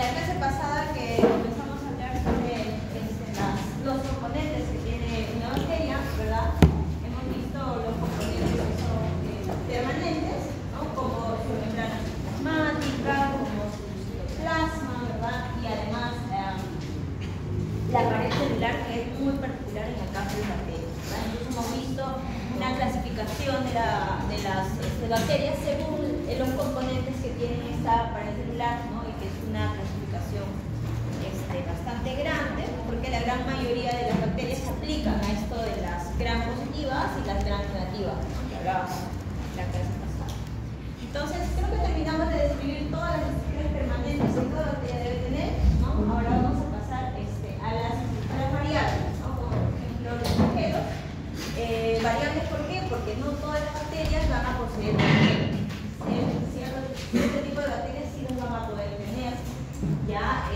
la clase pasada que empezamos a hablar sobre los componentes que tiene una bacteria, ¿verdad? Hemos visto los componentes que son permanentes, ¿no? Como su membrana plasmática, como su citoplasma, ¿verdad? Y además la pared celular, que es muy particular en el caso de bacterias, ¿verdad? Entonces hemos visto una clasificación de las bacterias según los componentes que tienen esta pared celular, ¿no? Y que es una clasificación bastante grande, porque la gran mayoría de las bacterias se aplican a esto de las gram positivas y las gram negativas, ¿no? Que hablábamos la clase pasada. Entonces, creo que terminamos de describir todas las estructuras permanentes que toda bacteria debe tener, ¿no? Ahora vamos a pasar a las estructuras variables, ¿no? Como por ejemplo los flagelos. Variables, ¿por qué? Porque no todas las bacterias van a poseer cierto tipo de bacterias sí los van a poder tener. ¿Ya?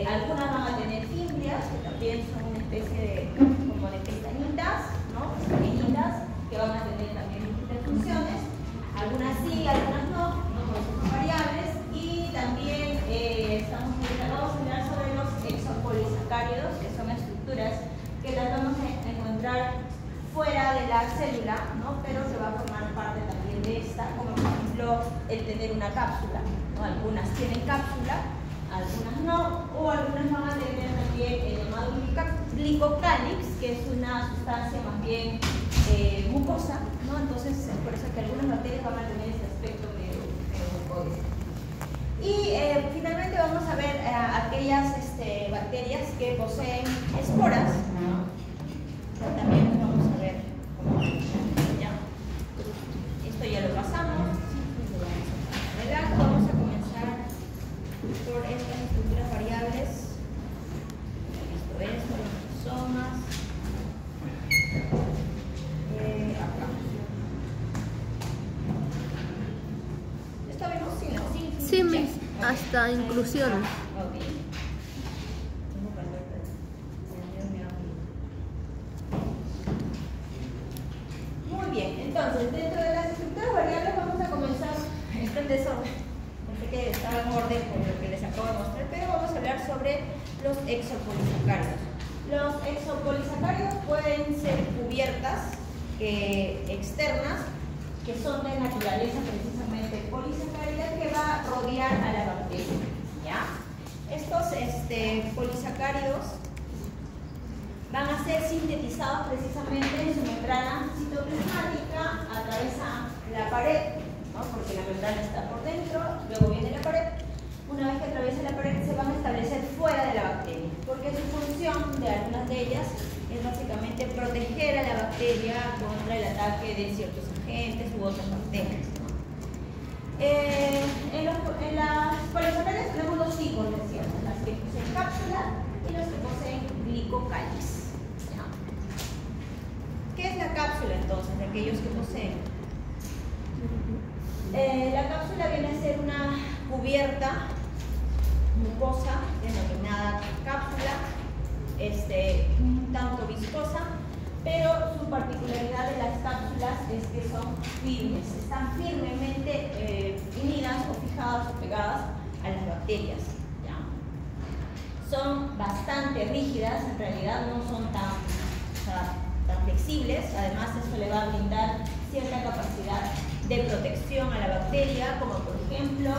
Algunas van a tener fimbrias, que también son una especie como de pestañitas, ¿no? Pequeñitas, que van a tener también múltiples funciones. Algunas sí, algunas no, porque son variables. Y también estamos encargados de hablar sobre los exopolisacáridos, que son estructuras que las vamos a encontrar fuera de la célula, ¿no? Pero que va a formar parte también de esta, como por ejemplo el tener una cápsula, ¿no? Algunas tienen cápsula, algunas no, o algunas van a tener también el llamado glicocálix, que es una sustancia más bien mucosa, ¿no? Entonces es por eso que algunas bacterias van a tener ese aspecto medio mucoso. Y finalmente vamos a ver aquellas bacterias que poseen esporas, ¿no? También vamos a ver cómo ya. Esto ya lo pasamos. Vamos a comenzar por estas estructuras variables. Esto es, los ribosomas. Acá. ¿Esto vemos? Sí, ¿no? Sí, mis, hasta inclusiones. Ok. Muy bien, entonces dentro de las estructuras variables vamos a comenzar este desorden. Pensé que estaba en orden con lo que les acabo de mostrar, pero vamos a hablar sobre los exopolisacáridos. Los exopolisacáridos pueden ser cubiertas externas, que son de naturaleza precisamente polisacárida, que va a rodear a la bacteria, ¿ya? Estos polisacáridos van a ser sintetizados precisamente en su membrana citoplasmática, atravesan la pared, ¿no? Porque la membrana está por dentro, luego viene la pared. Una vez que atraviesa la pared se van a establecer fuera de la bacteria, porque su función de algunas de ellas es básicamente proteger a la bacteria contra el ataque de ciertos agentes u otras bacterias, ¿no? En las polisacáridos tenemos dos tipos, decíamos, las que poseen cápsula y las que poseen glicocálix. ¿Qué es la cápsula entonces de aquellos que poseen? La cápsula viene a ser una cubierta mucosa denominada cápsula, un tanto viscosa, pero su particularidad de las cápsulas es que son firmes, están firmemente unidas o fijadas o pegadas a las bacterias, ¿ya? Son bastante rígidas, en realidad no son tan flexibles, además eso le va a brindar cierta capacidad de protección a la bacteria, como por ejemplo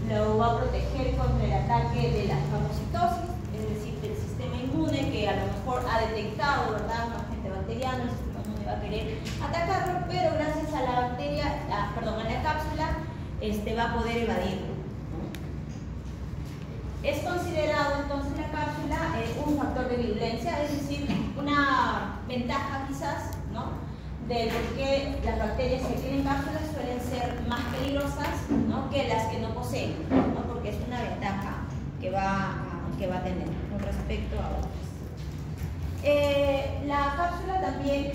lo va a proteger contra el ataque de la fagocitosis, es decir, del sistema inmune que a lo mejor ha detectado, ¿verdad?, un agente bacteriano, el sistema inmune va a querer atacarlo, pero gracias a la bacteria, a la cápsula, va a poder evadirlo. Es considerado entonces la cápsula un factor de virulencia, es decir, una ventaja quizás, ¿no?, de por qué las bacterias que tienen cápsulas suelen ser más peligrosas, ¿no?, que las que no poseen, ¿no?, porque es una ventaja que va a tener con respecto a otras. La cápsula también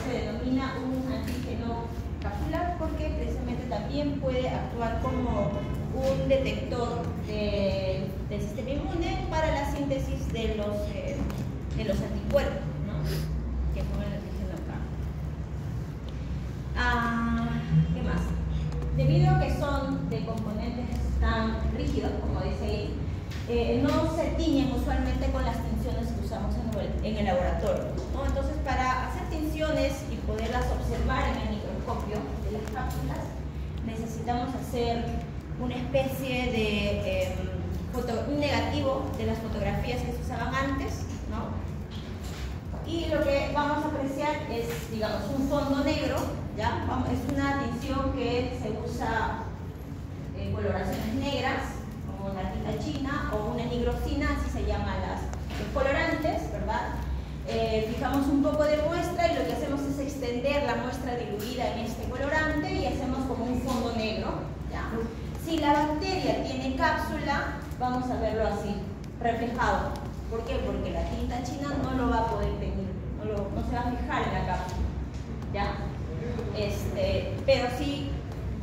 se denomina un antígeno capsular porque precisamente también puede actuar como un detector del sistema inmune para la síntesis de los anticuerpos, ¿no?, que son el antígeno acá. ¿Qué más? Debido a que son de componentes tan rígidos, como dice ahí, no se tiñen usualmente con las tinciones que usamos en el laboratorio, ¿no? Entonces, para hacer tinciones y poderlas observar en el microscopio de las cápsulas, necesitamos hacer una especie de un negativo de las fotografías que se usaban antes, ¿no? Y lo que vamos a apreciar es, digamos, un fondo negro, ¿ya? Es una tinción que se usa en coloraciones negras, como una tinta china o una nigrosina, así se llaman los colorantes, ¿verdad? Fijamos un poco de muestra y lo que hacemos es extender la muestra diluida en este colorante y hacemos como un fondo negro, ¿ya? Si la bacteria tiene cápsula, vamos a verlo así, reflejado. ¿Por qué? Porque la tinta china no lo va a poder tener, no se va a fijar en la cápsula, ¿ya? Pero si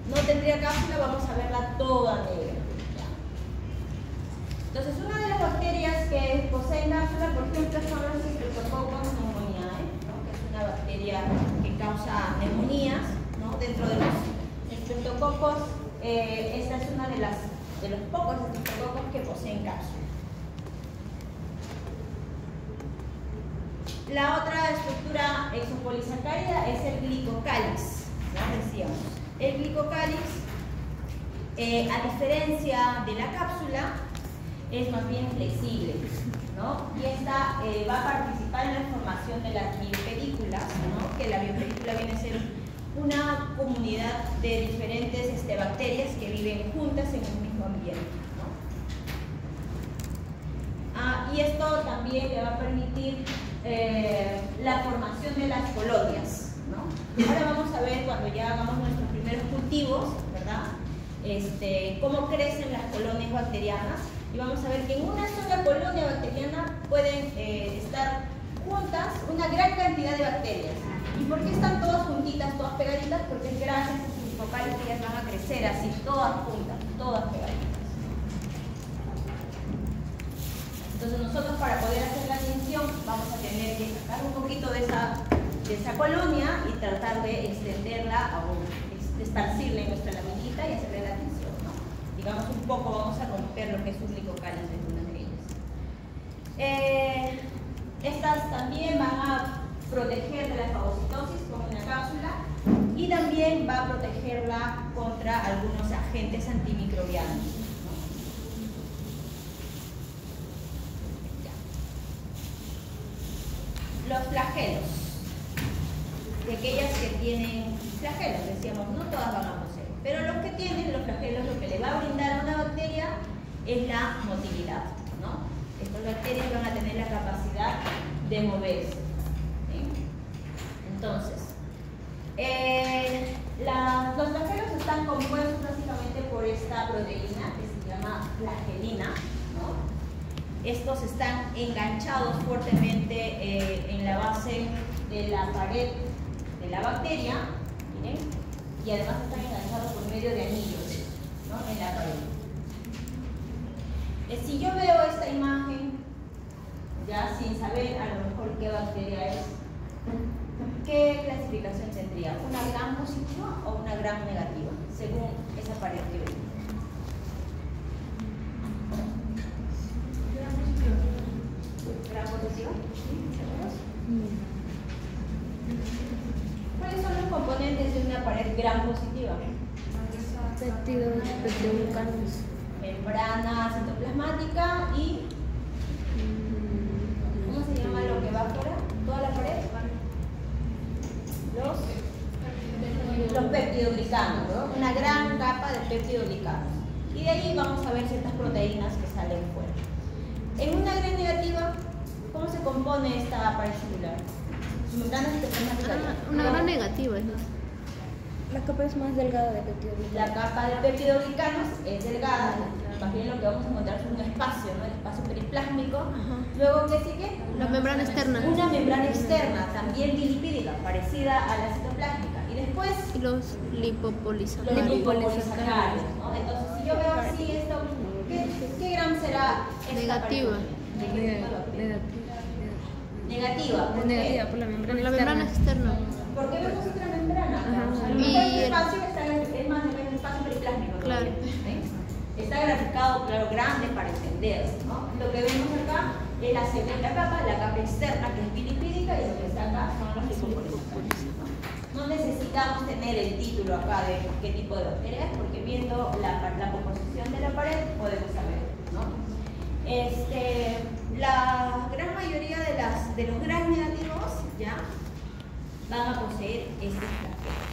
no tendría cápsula, vamos a verla toda negra, ¿ya? Entonces, una de las bacterias que poseen cápsula, por ejemplo, son los Streptococcus pneumoniae, ¿no? Que es una bacteria que causa neumonías, ¿no? Dentro de los Streptococcus, esta es una de los pocos Streptococcus que poseen cápsula. La otra estructura exopolisacárida es el glicocáliz, ¿no? Decíamos. El glicocáliz, a diferencia de la cápsula, es más bien flexible, ¿no? Y esta va a participar en la formación de las biopelículas, ¿no? Que la biopelícula viene a ser una comunidad de diferentes bacterias que viven juntas en un mismo ambiente, ¿no? Y esto también le va a permitir la formación de las colonias, ¿no? Ahora vamos a ver, cuando ya hagamos nuestros primeros cultivos, ¿verdad? Cómo crecen las colonias bacterianas, y vamos a ver que en una sola colonia bacteriana pueden estar juntas una gran cantidad de bacterias. ¿Y por qué están todas juntitas, todas pegaditas? Porque es gracias a sus focales que ellas van a crecer así, todas juntas, todas pegaditas. Entonces nosotros, para poder hacer la tinción, vamos a tener que sacar un poquito de esa colonia y tratar de extenderla o esparcirla en nuestra laminita y hacerle la tinción, ¿no? Digamos, un poco vamos a romper lo que es un glicocáliz de una de ellas. Estas también van a proteger de la fagocitosis como en la cápsula, y también va a protegerla contra algunos agentes antimicrobianos. Los flagelos, de aquellas que tienen flagelos, decíamos, no todas van a poseer, pero los que tienen los flagelos, lo que le va a brindar a una bacteria es la motilidad, ¿no? Estas bacterias van a tener la capacidad de moverse, ¿sí? Entonces, los flagelos están compuestos básicamente por esta proteína que se llama flagelina, ¿no? Estos están enganchados fuertemente en la base de la pared de la bacteria, miren, y además están enganchados por medio de anillos, ¿no? En la pared. Si yo veo esta imagen, ya sin saber a lo mejor qué bacteria es, ¿qué clasificación tendría? ¿Una gram positiva o una gram negativa? Según esa pared que veo. ¿Gram positiva? ¿Seguros? ¿Cuáles son los componentes de una pared gram positiva? Peptidoglucanos. Membrana citoplasmática y ¿cómo se llama lo que va afuera? ¿Toda la pared? Los peptidoglicanos, ¿no? Una gran capa de peptidoglicanos. Y de ahí vamos a ver ciertas proteínas que salen fuera. En una gram negativa, ¿cómo se compone esta pared celular? Membrana citoplasmática. Una gran negativa, ¿no? La capa es más delgada de peptidoglicanos. La capa de peptidoglicanos es delgada, más bien lo que vamos a encontrar es un espacio, ¿no? El espacio periplásmico. Luego, ¿qué sigue? La membrana externa. Una membrana externa, también bilipídica, parecida a la citoplásmica. Y después, Y los los lipopolisacáridos. lipopolisacáridos, ¿no? Entonces, si yo veo así esto, ¿qué gram será esta Negativa. pared? Negativa. ¿Por qué? Negativa por la membrana La externa. membrana externa. ¿Por qué vemos otra membrana? Ajá. A lo mejor Y el el- espacio es más el espacio periplásmico. Claro. ¿Sí? Está graficado, claro, grande para entender, ¿no? Lo que vemos acá es la segunda capa, la capa externa, que es bilipídica, y lo que está acá son los lipopolisacáridos. No necesitamos tener el título acá de qué tipo de bacteria es, porque viendo la composición de la pared podemos saber, ¿no? La gran mayoría de los gram negativos ya van a poseer estos flagelos.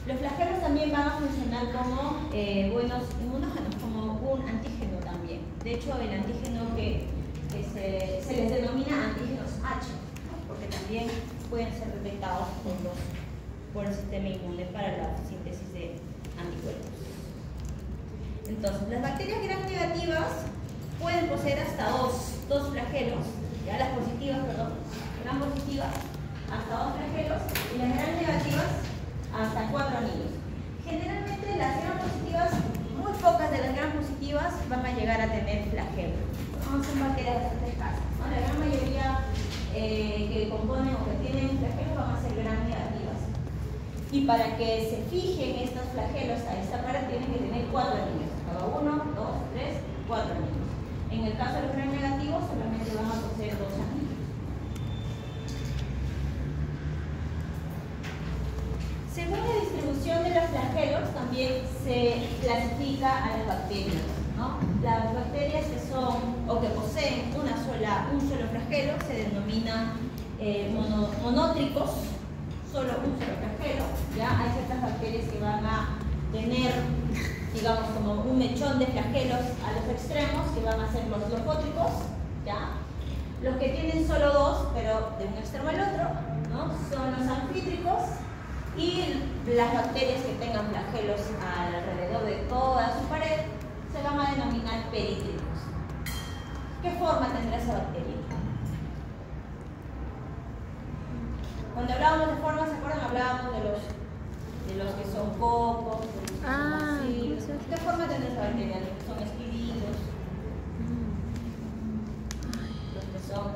Los flagelos también van a funcionar como buenos inmunógenos, como un antígeno también. De hecho, el antígeno que se les denomina antígenos H, ¿no? Porque también pueden ser detectados por el sistema inmune para la síntesis de anticuerpos. Entonces, las bacterias gram negativas pueden poseer hasta dos flagelos, ya las positivas, perdón, gram positivas, hasta 2 flagelos, y las gram negativas hasta 4 anillos. Generalmente las gram positivas, muy pocas de las gram positivas van a llegar a tener flagelos. No son bacterias bastante escasas, ¿no? La gran mayoría que componen o que tienen flagelos van a ser gram negativas. Y para que se fijen estos flagelos a esta pared tienen que tener 4 anillos. Cada 1, 2, 3, 4 anillos. En el caso de los gram negativos solamente van a poseer 2 anillos. Según la distribución de los flagelos también se clasifica a las bacterias, ¿no? Las bacterias que son o que poseen un solo flagelo se denominan monótricos, solo un solo flagelo. ¿Ya? Hay ciertas bacterias que van a tener, digamos, como un mechón de flagelos a los extremos, que van a ser los lofótricos, ¿ya? Los que tienen solo 2, pero de un extremo al otro, ¿no? Son los anfítricos. Y las bacterias que tengan flagelos alrededor de toda su pared se van a denominar perítricos. ¿Qué forma tendrá esa bacteria? Cuando hablábamos de formas, ¿se acuerdan? Hablábamos de los que son cocos, de los que son bacilos. ¿Qué forma tendrá esa bacteria? Los que son espiridos, los que son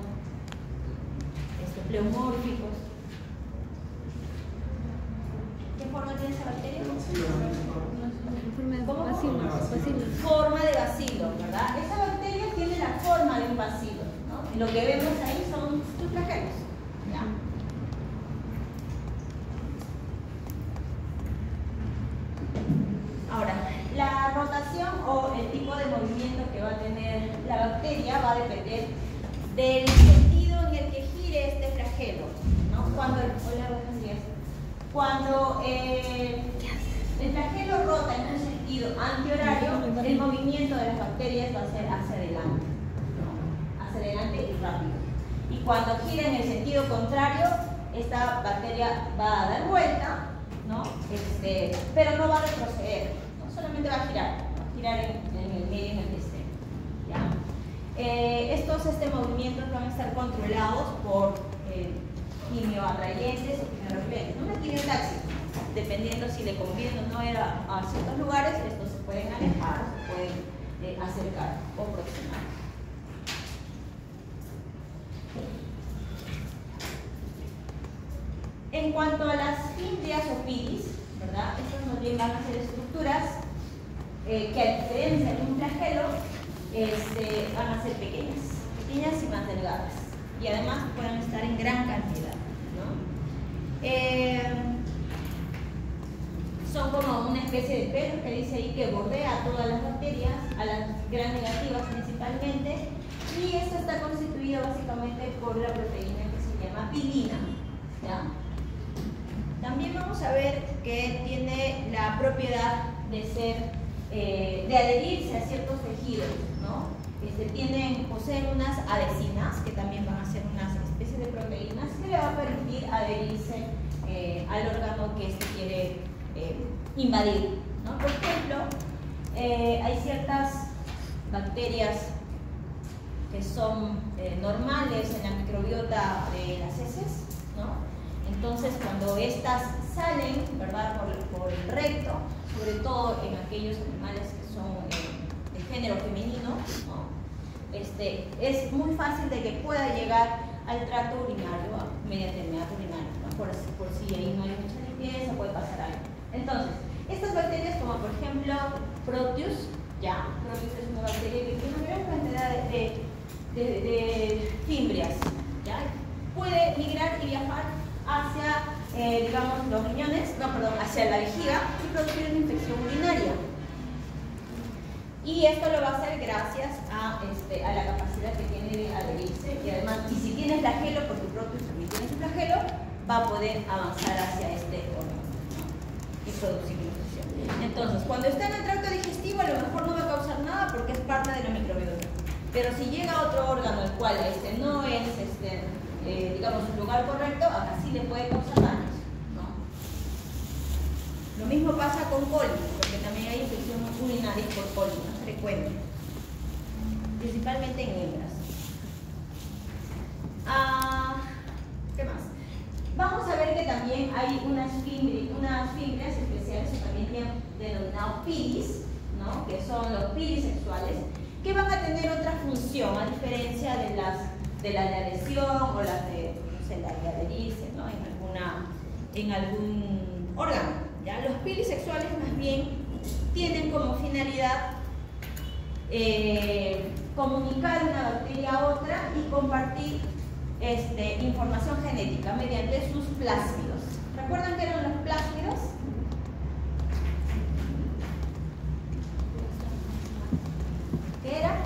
pleomórficos. ¿Qué forma tiene esa bacteria? ¿Cómo? Forma de bacilo, ¿verdad? Esa bacteria tiene la forma de un bacilo, ¿no? Y lo que vemos ahí son sus flagelos, ¿ya? Ahora, la rotación o el tipo de movimiento que va a tener la bacteria va a depender del sentido en el que gire este flagelo, ¿no? Cuando el flagelo rota en un sentido antihorario, el movimiento de las bacterias va a ser hacia adelante, ¿no? Hacia adelante y rápido. Y cuando gira en el sentido contrario, esta bacteria va a dar vuelta, ¿no? Pero no va a retroceder, ¿no? Solamente va a girar en el medio en el que esté, ¿ya? Estos movimientos van a estar controlados por quimioatrayentes o quimiorepelentes, ¿no? Una quimiotaxis, dependiendo si le conviene o no ir a ciertos lugares, estos se pueden alejar, se pueden acercar o aproximar. En cuanto a las fimbrias o pilis, ¿verdad? Estas más bien van a ser estructuras que a diferencia de un flagelo van a ser pequeñas y más delgadas, y además pueden estar en gran cantidad, ¿no? Son como una especie de pelo que dice ahí que bordea a todas las bacterias, a las gram negativas principalmente, y esto está constituido básicamente por la proteína que se llama pilina, ¿ya? También vamos a ver que tiene la propiedad de adherirse a ciertos tejidos, ¿no? Poseen unas adhesinas, que también van a ser unas especies de proteínas, que le va a permitir adherirse al órgano que quiere invadir, ¿no? Por ejemplo, hay ciertas bacterias que son normales en la microbiota de las heces, ¿no? Entonces, cuando estas salen, ¿verdad?, por el recto, sobre todo en aquellos animales que son de género femenino, ¿no? Es muy fácil de que pueda llegar al tracto urinario mediante el meato urinario, ¿no? Por si ahí no hay mucha limpieza, puede pasar algo. Entonces, estas bacterias, como por ejemplo Proteus, ¿ya? Proteus es una bacteria que tiene una gran cantidad de fimbrias, ¿ya? Puede migrar y viajar hacia, digamos, los riñones, hacia la vejiga y producir una infección urinaria. Y esto lo va a hacer gracias a la capacidad que tiene de adherirse, y además, y si tiene flagelo, porque Proteus también tiene su flagelo, va a poder avanzar hacia este órgano, ¿no? Y producir infección. Entonces, cuando está en el tracto digestivo, a lo mejor no va a causar nada porque es parte de la microbiota. Pero si llega a otro órgano, el cual no es, digamos, un lugar correcto, acá sí le puede causar daños, ¿no? Lo mismo pasa con cólicos, porque también hay infección urinaria por cólicos, es frecuente, principalmente en hembras. ¿Qué más? Vamos a ver que también hay unas fimbrias especiales, o también denominados pilis, ¿no? Que son los pilis sexuales, que van a tener otra función, a diferencia de las de adhesión o las de, no sé, la de adherirse, ¿no? En algún órgano, ¿ya? Los pilis sexuales más bien tienen como finalidad comunicar una bacteria a otra y compartir información genética mediante sus plásmidos. ¿Recuerdan qué eran los plásmidos? ¿Qué era?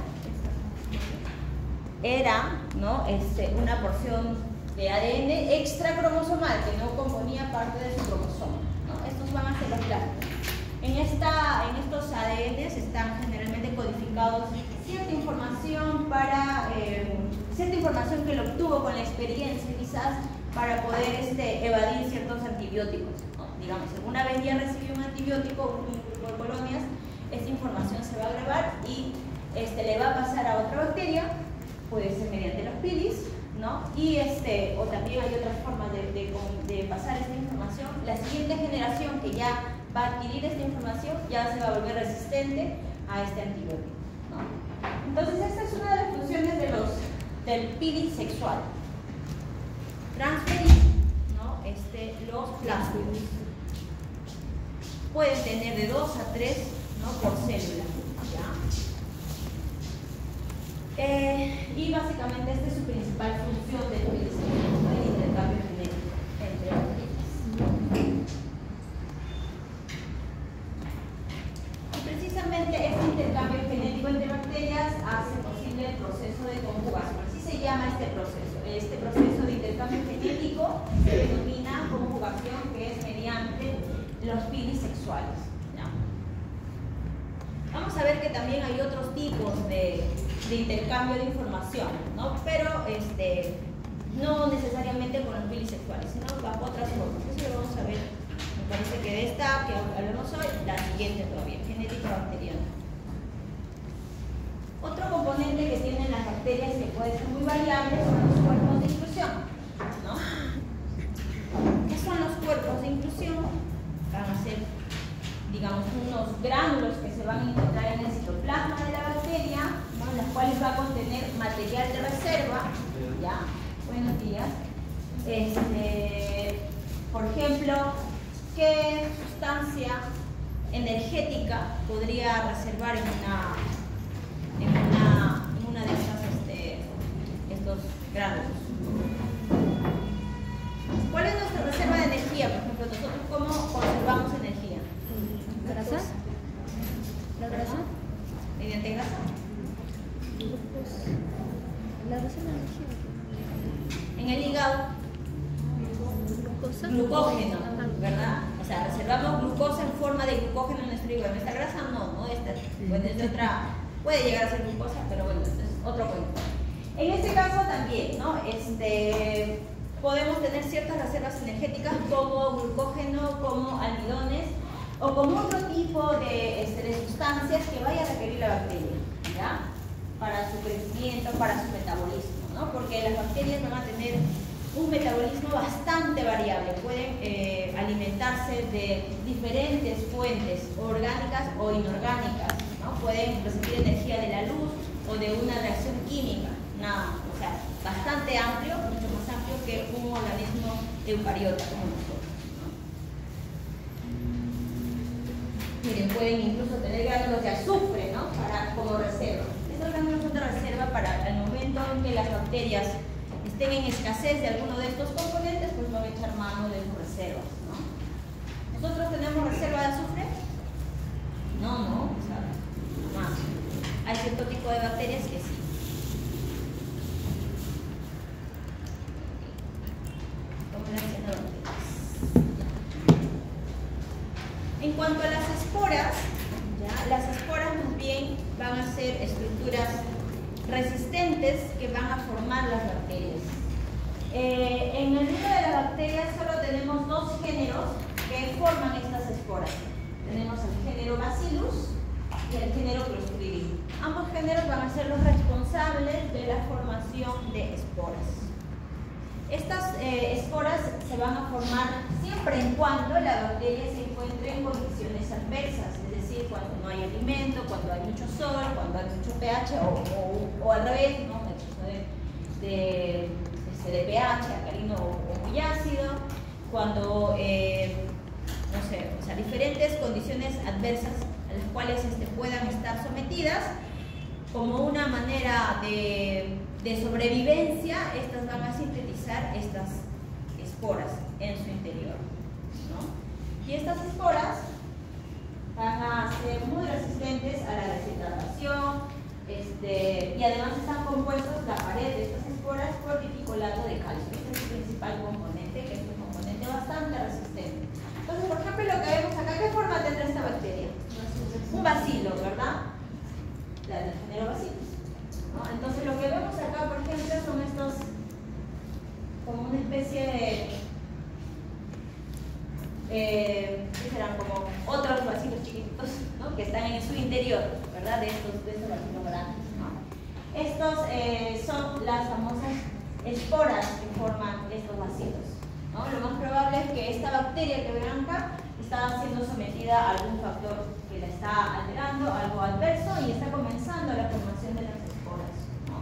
Era, ¿no? Una porción de ADN extracromosomal que no componía parte de su cromosoma, ¿no? Estos van a ser los plásmidos. En estos ADNs están generalmente codificados cierta información cierta información que lo obtuvo con la experiencia, quizás, para poder evadir ciertos antibióticos, ¿no? Digamos, una vez ya recibió un antibiótico, un grupo de colonias, esta información se va a grabar y le va a pasar a otra bacteria, puede ser mediante los pilis, ¿no? Y o también hay otras formas de pasar esta información. La siguiente generación que ya va a adquirir esta información ya se va a volver resistente a este antibiótico, ¿no? Entonces esta es una de las funciones del pilis sexual: transferir, ¿no? Los plásmidos. Pueden tener de 2 a 3, ¿no? Por célula, ¿ya? Y básicamente esta es su principal función del pilis sexual, el intercambio genético entre bacterias. Y precisamente este intercambio genético entre bacterias hace posible el proceso de conjugación. Así se llama este proceso. Este proceso de intercambio genético se denomina conjugación, que es mediante los pilis sexuales, ¿ya? Vamos a ver que también hay otros tipos de intercambio de información, ¿no? Pero no necesariamente con los pilis sexuales, sino bajo otras formas. Eso lo vamos a ver, me parece que de esta que hablamos hoy, la siguiente todavía, genética bacteriana. Otro componente que tienen las bacterias que puede ser muy variable son los cuerpos de inclusión, ¿no? ¿Qué son los cuerpos de inclusión? Van a ser, digamos, unos gránulos que se van a encontrar en el citoplasma de la bacteria, ¿no? En las cuales va a contener material de reserva, ¿ya? Buenos días. Por ejemplo, ¿qué sustancia energética podría reservar en una de estos gránulos? ¿Cuál es nuestra reserva de energía? Por ejemplo, nosotros ¿cómo conservamos energía? ¿Grasa? ¿La grasa? ¿Mediante grasa? La grasa es la energía. En el hígado, glucógeno, ¿verdad? O sea, reservamos glucosa en forma de glucógeno en nuestro hígado. Nuestra grasa no, esta puede llegar a ser glucosa, pero bueno, esto es otro cuento. En este caso también, ¿no? Podemos tener ciertas reservas energéticas como glucógeno, como almidones o como otro tipo de sustancias que vaya a requerir la bacteria, ¿ya? Para su crecimiento, para su metabolismo, ¿no? Porque las bacterias van a tener un metabolismo bastante variable, pueden alimentarse de diferentes fuentes orgánicas o inorgánicas, ¿no? Pueden recibir energía de la luz o de una reacción química, o sea, bastante amplio, mucho más amplio que un organismo eucariota como nosotros, ¿no? Miren, pueden incluso tener gránulos de azufre, ¿no? para el momento en que las bacterias estén en escasez de alguno de estos componentes, pues van a echar mano de sus reservas, ¿no? ¿Nosotros tenemos reserva de azufre? No, o sea, más. Hay cierto tipo de bacterias que sí. En cuanto a las esporas, las esporas más bien van a ser estructuras resistentes que van a formar las bacterias. En el mundo de las bacterias solo tenemos dos géneros que forman estas esporas. Tenemos el género Bacillus y el género Clostridium. Ambos géneros van a ser los responsables de la formación de esporas. Estas esporas se van a formar siempre en cuando la bacteria se encuentre en condiciones adversas, es decir, cuando no hay alimento, cuando hay mucho sol, cuando hay mucho pH o al revés, ¿no? de pH alcalino o muy ácido, cuando, no sé, o sea, diferentes condiciones adversas a las cuales puedan estar sometidas. Como una manera de sobrevivencia, estas van a sintetizar estas esporas en su interior, ¿no? Y estas esporas van a ser muy resistentes a la deshidratación, y además están compuestos la pared de estas esporas por diticolato de calcio. Este es el principal componente, que es un componente bastante resistente. Entonces, por ejemplo, lo que vemos acá, ¿qué forma tendrá esta bacteria? Un bacilo, ¿verdad? La del género Bacillus, ¿no? Entonces lo que vemos acá, por ejemplo, son estos, como una especie de, ¿qué serán? Como otros bacilos chiquititos, ¿no? Que están en su interior, ¿verdad? De estos bacilos grandes, ¿no? Estos son las famosas esporas que forman estos bacilos, ¿no? Lo más probable es que esta bacteria que ven acá está siendo sometida a algún factor que la está alterando, algo adverso, y está comenzando la formación de las esporas, ¿no?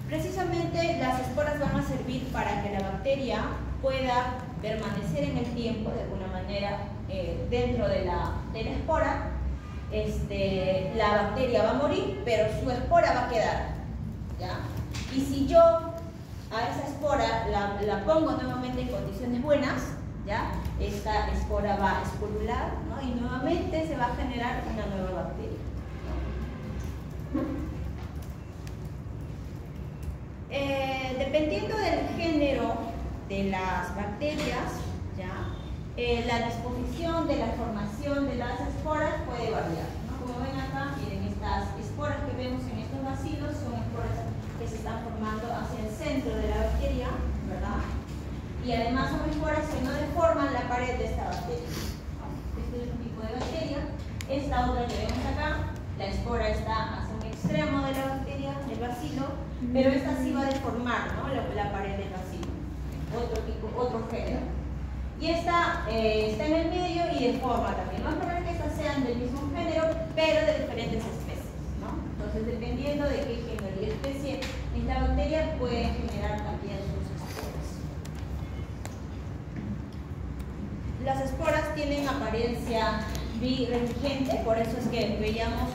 Precisamente las esporas van a servir para que la bacteria pueda permanecer en el tiempo, de alguna manera, dentro de la espora. La bacteria va a morir, pero su espora va a quedar, ¿ya? Y si yo a esa espora la pongo nuevamente en condiciones buenas, ¿ya? Esta espora va a esporular, ¿no? Y nuevamente se va a generar una nueva bacteria, ¿no? Dependiendo del género de las bacterias, ¿ya? La disposición de la formación de las esporas puede variar, ¿no? Como ven acá, miren, estas esporas que vemos en estos bacilos son esporas que se están formando hacia el centro de la bacteria, ¿verdad? Y además son esporas que no deforman la pared de esta bacteria. Este es un tipo de bacteria. Esta otra que vemos acá, la espora está hacia un extremo de la bacteria, del bacilo, pero esta sí va a deformar, ¿no? la pared del bacilo. Otro género. Y esta está en el medio y deforma también. No es probable que estas sean del mismo género, pero de diferentes especies, ¿no? Entonces, dependiendo de qué género y especie es la bacteria, puede generar también sus esporas. Las esporas tienen apariencia birefringente, por eso es que veíamos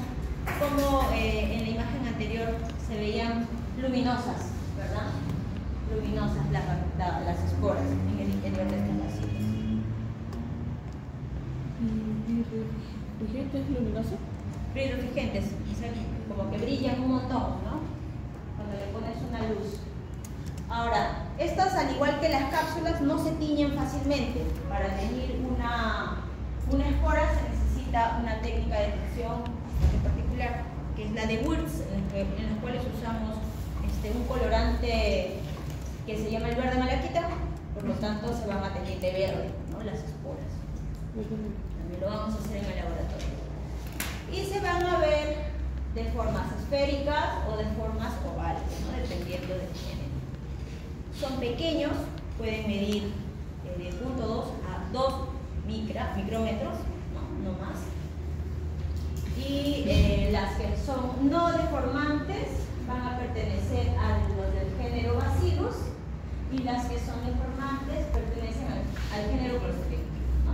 como en la imagen anterior se veían luminosas, ¿verdad? Luminosas las esporas en el interior de estos vacilos. ¿Birefringentes luminosos? Birefringentes, o sea, como que brillan un montón, ¿no? Cuando le pones una luz. Ahora, estas, al igual que las cápsulas, no se tiñen fácilmente. Para teñir una espora se necesita una técnica de tinción en particular, que es la de Wurtz, en los cuales usamos un colorante que se llama el verde malaquita, por lo tanto se van a teñir de verde, ¿no? Las esporas. También lo vamos a hacer en el laboratorio. Y se van a ver de formas esféricas o de formas ovales, ¿no? Dependiendo del género. Son pequeños, pueden medir de 0.2 a 2 micrómetros, no más. Y las que son no deformantes van a pertenecer a los del género Bacillus, y las que son deformantes pertenecen al género Clostridium, ¿no?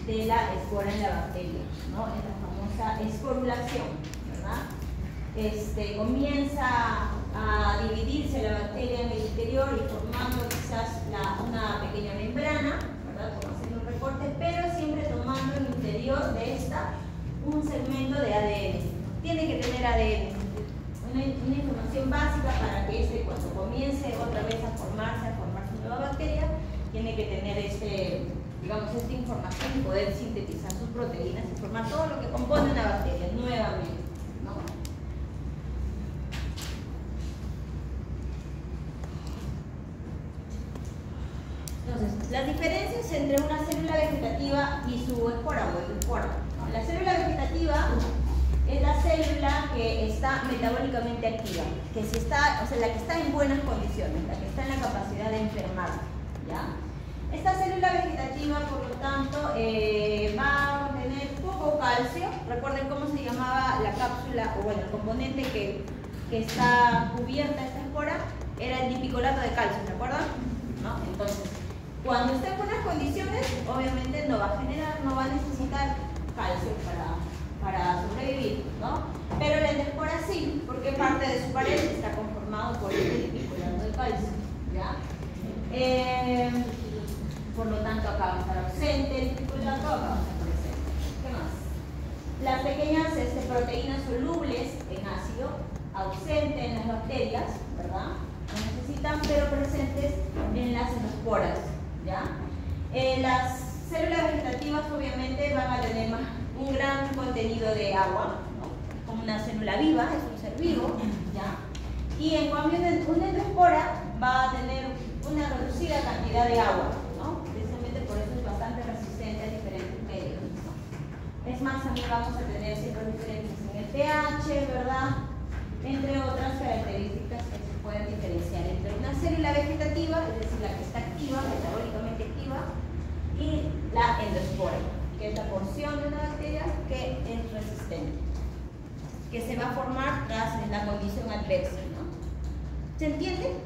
de la espora en la bacteria, ¿no? Es la famosa esporulación, ¿verdad? Comienza a dividirse la bacteria en el interior y formando quizás una pequeña membrana, ¿verdad? Como haciendo un recorte, pero siempre tomando en el interior de esta un segmento de ADN. Tiene que tener ADN, una información básica para que cuando comience otra vez a formarse nueva bacteria, tiene que tener digamos, esta información y poder sintetizar sus proteínas y formar todo lo que compone una bacteria nuevamente, ¿no? Entonces, las diferencias entre una célula vegetativa y su espora o endosperma, ¿no? La célula vegetativa es la célula que está metabólicamente activa, que si está, o sea, la que está en buenas condiciones, la que está en la capacidad de enfermar, ¿ya? Esta célula vegetativa, por lo tanto, va a tener poco calcio. Recuerden cómo se llamaba la cápsula, o bueno, el componente que está cubierta esta espora, era el dipicolato de calcio, ¿se acuerdan? ¿No? Entonces, cuando está en buenas condiciones, obviamente no va a necesitar calcio para sobrevivir, ¿no? Pero la endosperma sí, porque parte de su pared está conformado por este dipicolato de calcio, ¿ya? Por lo tanto, acá va a estar ausente el dipicolato, acá va a estar presente. ¿Qué más? Las pequeñas proteínas solubles en ácido, ausentes en las bacterias, ¿verdad? No necesitan, pero presentes en las endosporas, ¿ya? Las células vegetativas obviamente van a tener un gran contenido de agua, ¿no? Como una célula viva, es un ser vivo, ¿ya? Y en cambio una endospora va a tener una reducida cantidad de agua, ¿no? Precisamente por eso es bastante resistente a diferentes medios, ¿no? Es más, también vamos a tener ciertas diferencias en el pH, ¿verdad? Entre otras características que se pueden diferenciar entre una célula vegetativa, es decir, la que está activa, metabólicamente activa, y la endospora, que es la porción de una bacteria que es resistente, que se va a formar tras la condición adversa, ¿no? ¿Se entiende?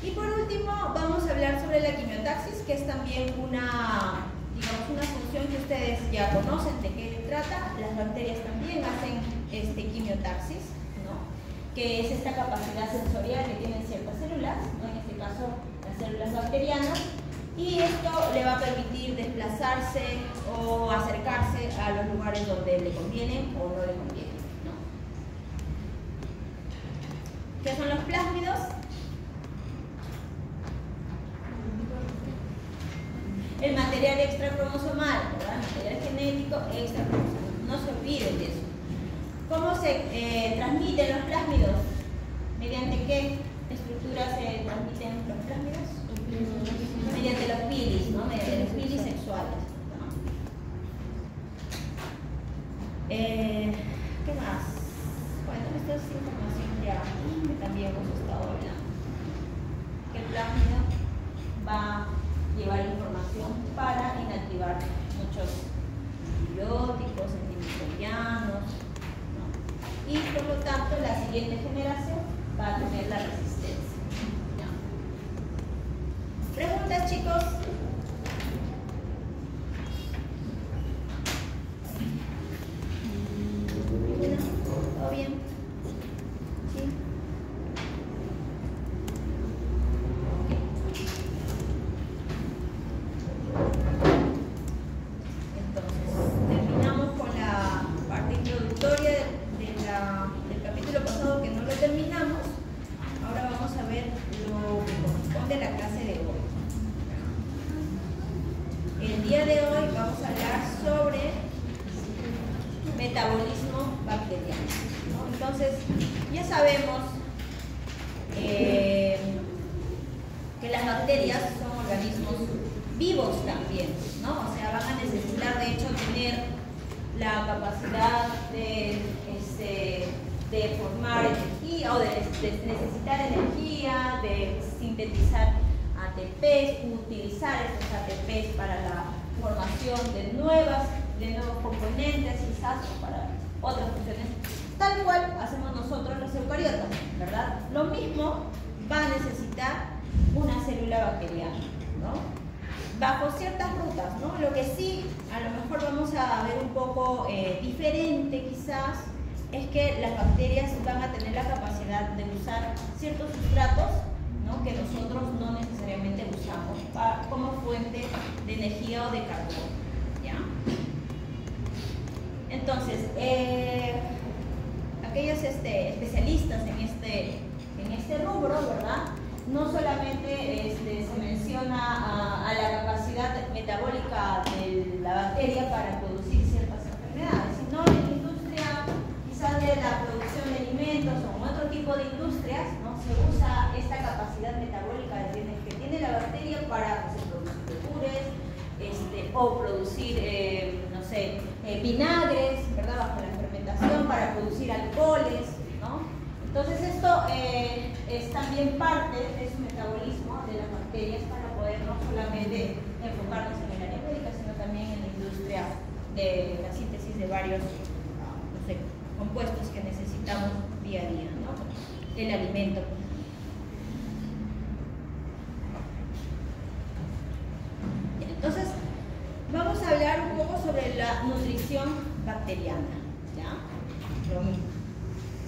Y por último, vamos a hablar sobre la quimiotaxis, que es también una función que ustedes ya conocen de qué se trata. Las bacterias también hacen quimiotaxis, ¿no? Que es esta capacidad sensorial que tienen ciertas células, ¿no? En este caso las células bacterianas, y esto le va a permitir desplazarse o acercarse a los lugares donde le conviene o no le conviene, ¿no? ¿Qué son los plásmidos? El material extracromosomal, ¿verdad? El material genético extracromosomal. No se olviden de eso. ¿Cómo se transmiten los plásmidos? ¿Mediante qué estructuras se transmiten los plásmidos? Mediante los pilis, ¿no? Mediante los pilis sexuales, ¿no? ¿Qué más? Bueno, esta es información ya que también hemos estado hablando. Que el plásmido va a llevar información para inactivar muchos antibióticos, antimicrobianos, ¿no? Y por lo tanto la siguiente generación va a tener la resistencia, ¿ya? ¿Preguntas, chicos? ¿Todo bien? ¿Sí? Del capítulo pasado que no lo terminamos. Ahora vamos a ver lo que corresponde a la clase de hoy. El día de hoy vamos a hablar sobre metabolismo bacteriano, ¿no? Entonces, ya sabemos que las bacterias son organismos vivos también, ¿no? O sea, van a necesitar de hecho tener la capacidad de formar energía o de necesitar energía, de sintetizar ATPs, utilizar estos ATPs para la formación de nuevos componentes, quizás para otras funciones, tal cual hacemos nosotros los eucariotas, ¿verdad? Lo mismo va a necesitar una célula bacteriana, ¿no? bajo ciertas rutas, ¿no? Lo que sí, a lo mejor vamos a ver un poco diferente quizás, es que las bacterias van a tener la capacidad de usar ciertos sustratos, ¿no?, que nosotros no necesariamente usamos como fuente de energía o de carbono, ¿ya? Entonces, aquellos especialistas en este rubro, ¿verdad?, no solamente se menciona a la capacidad metabólica de la bacteria para producir ciertas enfermedades, sino en la industria quizás de la producción de alimentos o en otro tipo de industrias, ¿no?, se usa esta capacidad metabólica que tiene la bacteria para producir yogures o producir, no sé, vinagres, ¿verdad?, bajo la fermentación, para producir alcoholes, ¿no? Entonces esto es también parte de su metabolismo de las bacterias para poder no solamente enfocarnos en el área médica, sino también en la industria de la síntesis de varios no sé, compuestos que necesitamos día a día, ¿no? El alimento. Entonces, vamos a hablar un poco sobre la nutrición bacteriana, ¿ya? Lo mismo.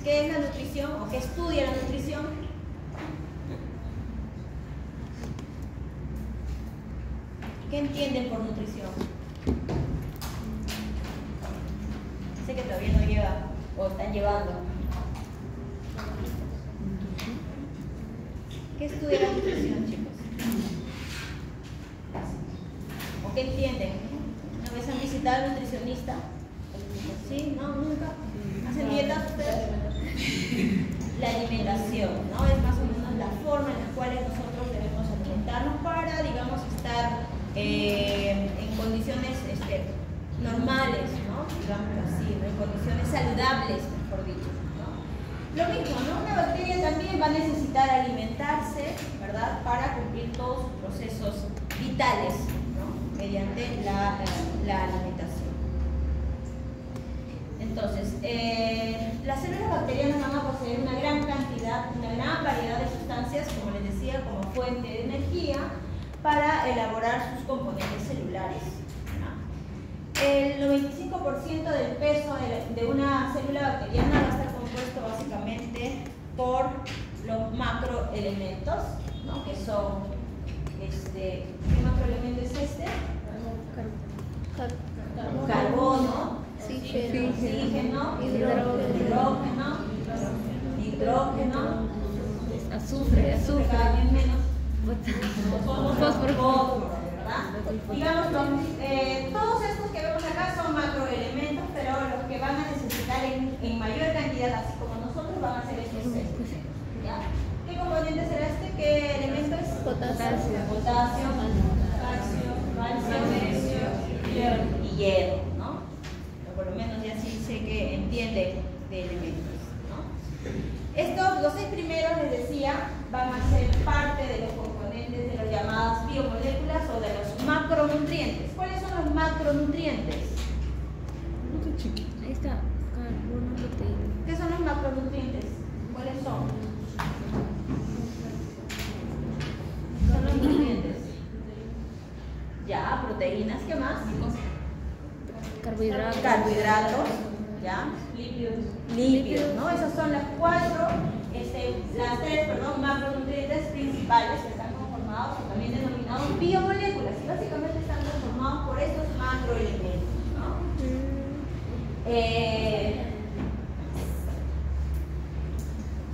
¿Qué es la nutrición o qué estudia la nutrición? ¿Qué entienden por nutrición? Sé que todavía no lleva o están llevando. ¿Qué estudia la nutrición, chicos? ¿O qué entienden? ¿Una vez han visitado al nutricionista? ¿Sí? ¿No? ¿Nunca? ¿Hacen dietas ustedes? La alimentación, ¿no? Es más o menos la forma en la cual nosotros debemos alimentarnos para, digamos, estar en condiciones normales, ¿no? Digamos así, ¿no? En condiciones saludables, mejor dicho, ¿no? Lo mismo, ¿no? Una bacteria también va a necesitar alimentarse, ¿verdad?, para cumplir todos sus procesos vitales, ¿no?, mediante la alimentación. Entonces, las células bacterianas van a poseer una gran cantidad, una gran variedad de sustancias, como les decía, como fuente de energía para elaborar sus componentes celulares, ¿no? El 95% del peso de una célula bacteriana va a estar compuesto básicamente por los macroelementos, ¿no?, que son, ¿qué macroelemento es este? Carbono, oxígeno, hidrógeno, azufre, cada vez menos, fósforo, ¿verdad? Digamos, todos estos que vemos acá son macroelementos, pero los que van a necesitar en mayor cantidad, así como nosotros, van a ser estos seis, ¿ya? ¿Qué componente será este? ¿Qué elemento es? Potasio, calcio, magnesio y hierro, ¿no? Por lo menos ya sí sé que entiende de elementos, ¿no? Los 6 primeros, les decía, van a ser parte de los componentes de las llamadas biomoléculas o de los macronutrientes. ¿Cuáles son los macronutrientes? Ahí está, carbono, proteína. ¿Qué son los macronutrientes? ¿Cuáles son? Son los nutrientes. Ya, proteínas, ¿qué más? Carbohidratos, ¿ya? Lípidos, ¿no? Esas son las tres macronutrientes principales que están conformados o también denominados biomoléculas y básicamente están conformados por estos macroelementos, ¿no?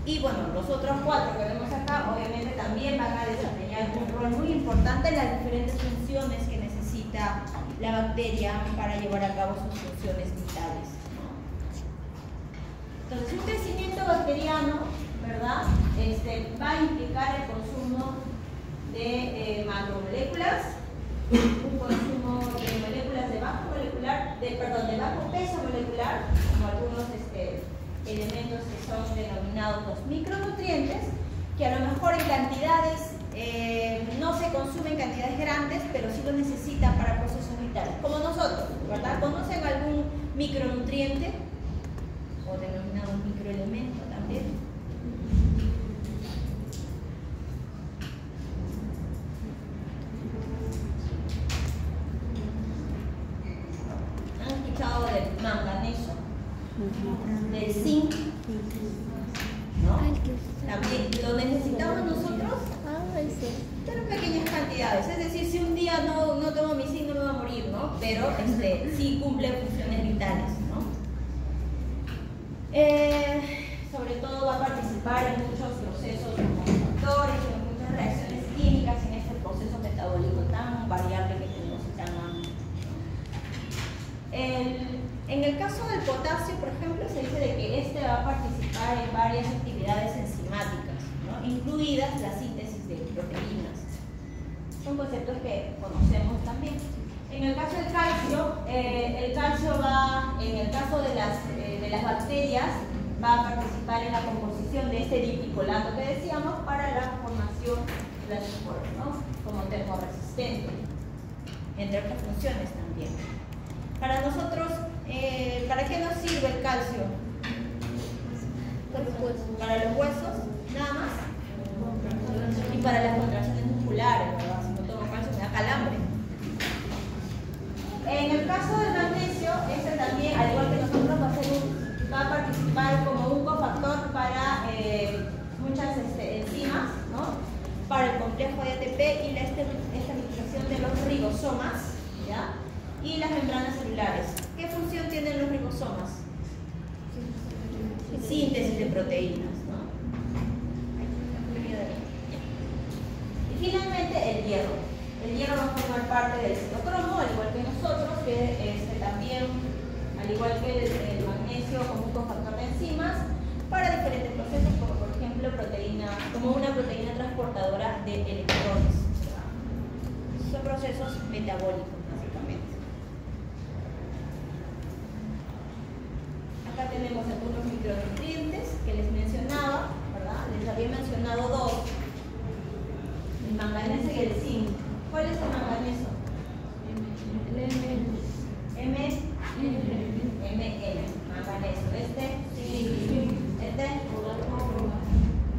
Y bueno, los otros 4 que vemos acá obviamente también van a desempeñar un rol muy importante en las diferentes funciones que necesita la bacteria para llevar a cabo sus funciones vitales, ¿no? Entonces, un crecimiento bacteriano, ¿verdad?, va a implicar el consumo de macromoléculas, un consumo de moléculas de bajo peso molecular, como algunos elementos que son denominados los micronutrientes, que a lo mejor en cantidades no se consumen cantidades grandes, pero sí lo necesitan para procesos vitales, como nosotros, ¿verdad? ¿Conocen algún micronutriente o denominado microelemento también? del zinc, ¿no? También lo necesitamos nosotros, pero en pequeñas cantidades. Es decir, si un día no tomo mi zinc no me va a morir, ¿no? Pero sí cumple funciones vitales, ¿no? Sobre todo va a participar en muchos procesos como factores, en muchas reacciones químicas en este proceso metabólico tan variable que tenemos y tan amplio. En el caso del potasio, por ejemplo, se dice de que este va a participar en varias actividades enzimáticas, ¿no? Incluidas la síntesis de proteínas. Son conceptos que conocemos también. En el caso del calcio, va, en el caso de las bacterias, va a participar en la composición de este dipicolato que decíamos para la formación de las esporas, ¿no? Como termorresistente, entre otras funciones también. Para nosotros, ¿para qué nos sirve el calcio? Para los huesos, nada más. Y para las contracciones musculares, ¿verdad? Si no tomo calcio me da calambre. En el caso del magnesio, este también, al igual que nosotros, va a participar como un cofactor para muchas enzimas, ¿no? Para el complejo de ATP y la estabilización de los ribosomas, ¿ya? Y las membranas celulares. ¿Qué función tienen los ribosomas? Síntesis de proteínas, ¿no? Y finalmente el hierro. El hierro va a formar parte del citocromo, al igual que nosotros, que también, al igual que el magnesio, como un cofactor de enzimas, para diferentes procesos, como por ejemplo como una proteína transportadora de electrones. Son procesos metabólicos, básicamente. Acá tenemos algunos micronutrientes que les mencionaba, ¿verdad? Les había mencionado dos, el manganeso y el zinc. ¿Cuál es el manganeso? Mn, manganeso.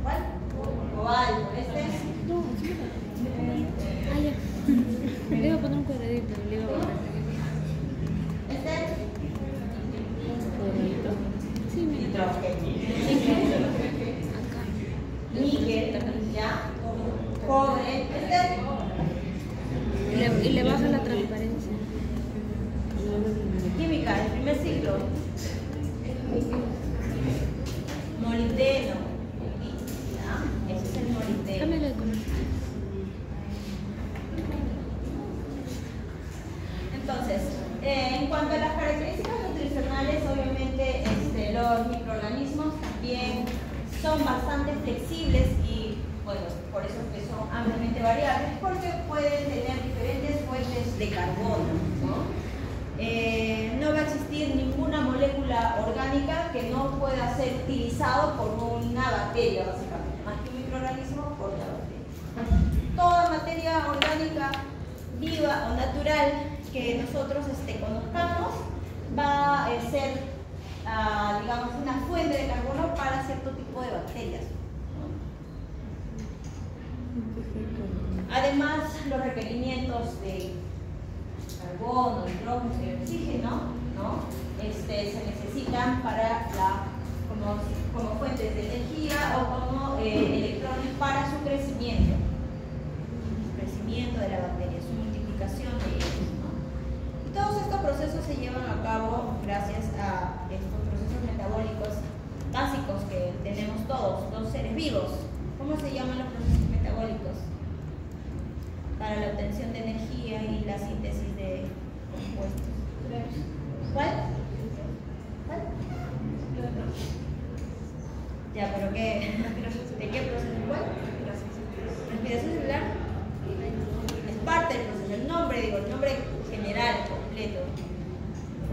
¿Cuál? Cobalto. Le iba a poner un cuadradito, le iba a poner. Sí, Nitrógeno. Níquel, ¿ya? Cobre. Y le baja la transparencia. Química, el primer ciclo. Molibdeno. ¿Ya? Ese es el molibdeno. Cámbiale de color. Entonces, en cuanto a las características nutricionales, obviamente los microorganismos también son bastante flexibles y, bueno, por eso que son ampliamente variables, porque pueden tener diferentes fuentes de carbono, ¿no? No va a existir ninguna molécula orgánica que no pueda ser utilizado por una bacteria, básicamente, más que un microorganismo por una bacteria. Toda materia orgánica viva o natural que nosotros conozcamos va a ser, digamos, una fuente de carbono para cierto tipo de bacterias, ¿no? Además, los requerimientos de carbono, hidrógeno y oxígeno, ¿no? Se necesitan para como fuentes de energía o como electrones para su crecimiento. De la bacteria, su multiplicación de ellos, ¿no? Y todos estos procesos se llevan a cabo gracias a estos procesos metabólicos básicos que tenemos todos, los seres vivos. ¿Cómo se llaman los procesos metabólicos? Para la obtención de energía y la síntesis de compuestos. ¿Cuál? Ya, pero ¿qué? ¿De qué proceso? ¿Cuál? Respiración celular. Parte del proceso, el nombre general, completo.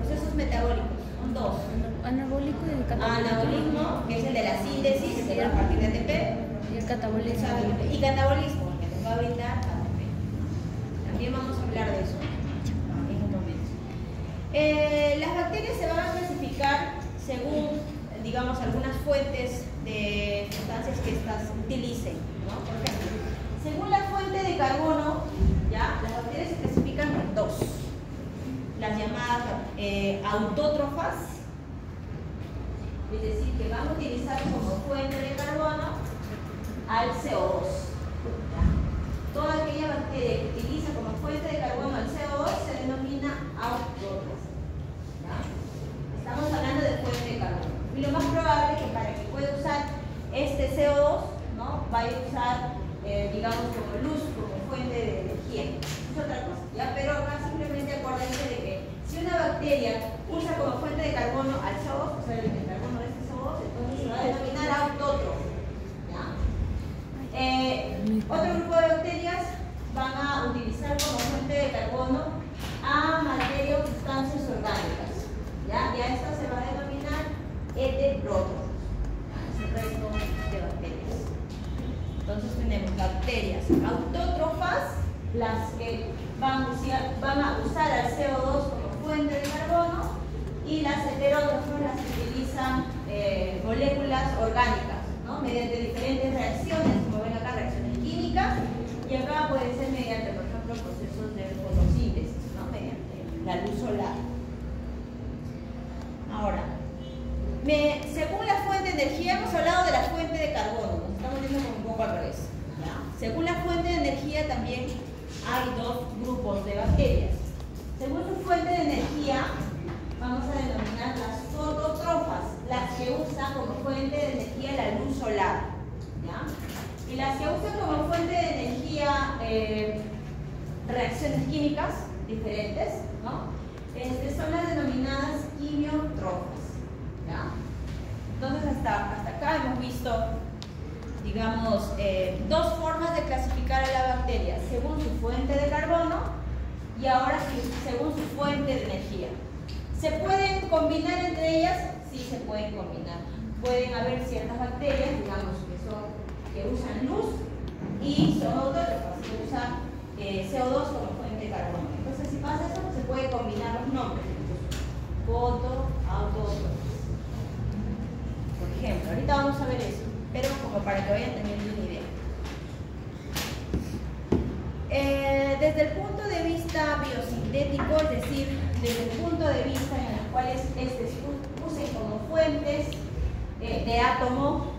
Procesos metabólicos, son dos. Anabólico y el catabolismo. Anabolismo, que es el de la síntesis, a partir de ATP. Y el catabolismo. Y catabolismo, que nos va a brindar ATP. También vamos a hablar de eso en un momento. Las bacterias se van a clasificar según, digamos, algunas fuentes de sustancias que estas utilicen, ¿no? Por ejemplo, según la fuente de carbono, ¿ya? Las bacterias se clasifican en dos. Las llamadas autótrofas es decir, que van a utilizar como fuente de carbono al CO2. ¿Ya? Toda aquella bacteria que utiliza como fuente de carbono al CO2 se denomina autótrofa. ¿Ya? Estamos hablando de fuente de carbono. Y lo más probable es que para que pueda usar este CO2, ¿no?, vaya a usar, digamos, como luz, como fuente de energía. Es otra cosa, ¿ya? Pero acá simplemente acuérdense de que si una bacteria usa como fuente de carbono al CO2, o sea, el carbono de este CO2, entonces se va a denominar autótrofa. ¿Ya? Otro grupo de bacterias van a utilizar como fuente de carbono a materia o sustancias orgánicas. ¿Ya? Y a esta se va a denominar heterótrofos. Es el resto de bacterias. Entonces tenemos bacterias autótrofas, las que van a usar al CO2 como fuente de carbono, y las heterótrofas, las que utilizan moléculas orgánicas, ¿no?, mediante diferentes reacciones, como ven acá, reacciones químicas, y acá puede ser mediante, por ejemplo, procesos de fotosíntesis, ¿no?, mediante la luz solar. Ahora, según la fuente de energía, hemos hablado de la fuente de carbono, nos estamos viendo como un poco al revés, ¿ya? Según la fuente de energía también hay dos grupos de bacterias. Según su fuente de energía, vamos a denominar las fotótrofas, las que usan como fuente de energía la luz solar, ¿ya? Y las que usan como fuente de energía reacciones químicas diferentes, ¿no?, son las denominadas quimiotrofas, ¿ya? Entonces hasta acá hemos visto, digamos, dos formas de clasificar a la bacteria, según su fuente de carbono y ahora según su fuente de energía. ¿Se pueden combinar entre ellas? Sí, se pueden combinar. Pueden haber ciertas bacterias, digamos, que usan luz, y son autótrofas, que usan CO2 como fuente de carbono. Entonces, si pasa eso, se puede combinar los nombres. Fotoautótrofas. Por ejemplo, ahorita vamos a ver eso, pero como para que vayan teniendo una idea. Desde el punto de vista biosintético, es decir, desde el punto de vista en los cuales usen como fuentes de átomo,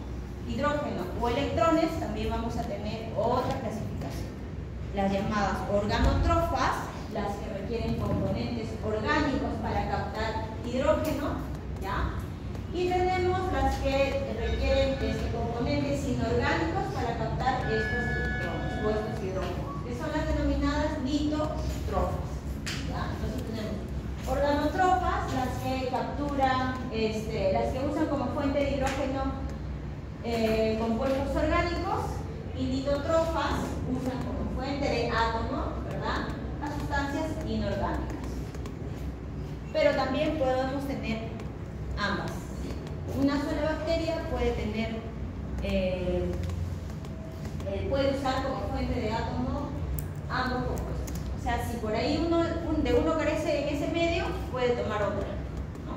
hidrógeno o electrones, también vamos a tener otra clasificación. Las llamadas organotrofas, las que requieren componentes orgánicos para captar hidrógeno, ¿ya? Y tenemos las que requieren componentes inorgánicos para captar estos electrones o estos hidrógenos, que son las denominadas litotrofas. ¿Ya? Entonces tenemos organotrofas, las que capturan, las que usan como fuente de hidrógeno compuestos orgánicos, y litotrofas usan como fuente de átomo, ¿verdad?, las sustancias inorgánicas. Pero también podemos tener ambas. Una sola bacteria puede tener, puede usar como fuente de átomo ambos compuestos. O sea, si por ahí de uno carece en ese medio, puede tomar otro, ¿no?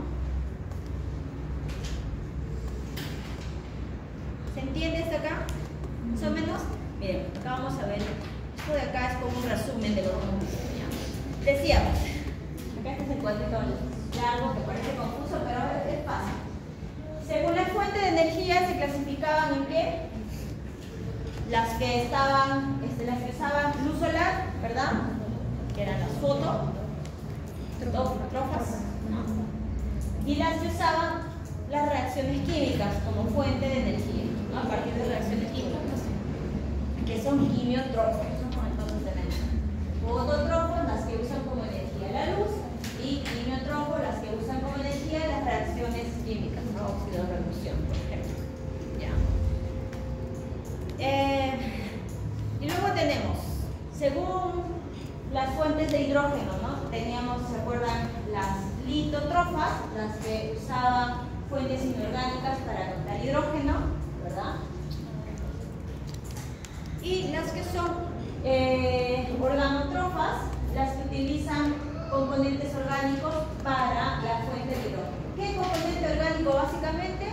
¿Se entiende hasta acá? ¿Más o menos? Bien, acá vamos a ver. Esto de acá es como un resumen de lo que hemos visto, ¿ya? Decíamos, acá este es el cuadrito largo que parece confuso, pero es fácil. Según la fuente de energía se clasificaban en qué? Las que usaban luz solar, ¿verdad?, que eran las fotótrofas, ¿no?, y las que usaban las reacciones químicas como fuente de energía, ¿no?, a partir de reacciones químicas, que son quimiotrofos. Entonces tenemos fotótrofos, las que usan como energía la luz, y quimiotrofos, las que usan como energía las reacciones químicas, ¿no?, oxidorreducción, por ejemplo. ¿Ya? Y luego tenemos, según las fuentes de hidrógeno, ¿no?, teníamos, ¿se acuerdan?, las litotrofas, las que usaban fuentes inorgánicas para captar hidrógeno, ¿verdad? Y las que son organotrofas, las que utilizan componentes orgánicos para la fuente de hidrógeno. ¿Qué componente orgánico básicamente?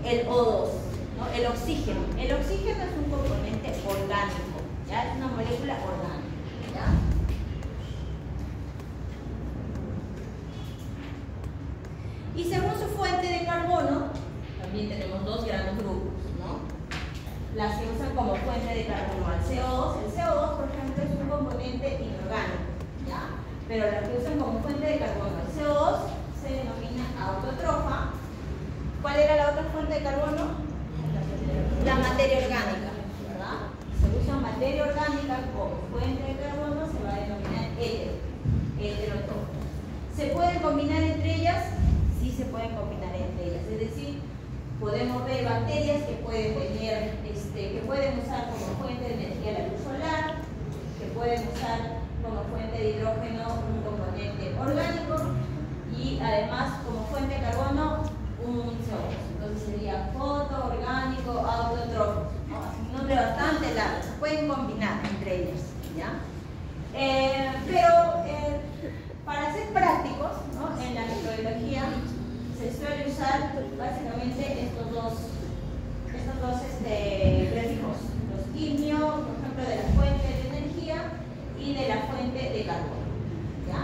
El O2, ¿no?, el oxígeno. El oxígeno es un componente orgánico, ¿ya? Es una molécula orgánica, ¿ya? Y según su fuente de carbono, podemos ver bacterias que pueden tener, que pueden usar como fuente de energía la luz solar, que pueden usar como fuente de hidrógeno un componente orgánico y además como fuente de carbono un CO2. Entonces sería foto, orgánico, autotrófico, ¿no? Es un nombre bastante largo, se pueden combinar entre ellos, ¿ya? Para ser prácticos, ¿no? En la microbiología se suele usar básicamente estos dos prefijos, los quimios, por ejemplo, de la fuente de energía y de la fuente de carbono, ¿ya?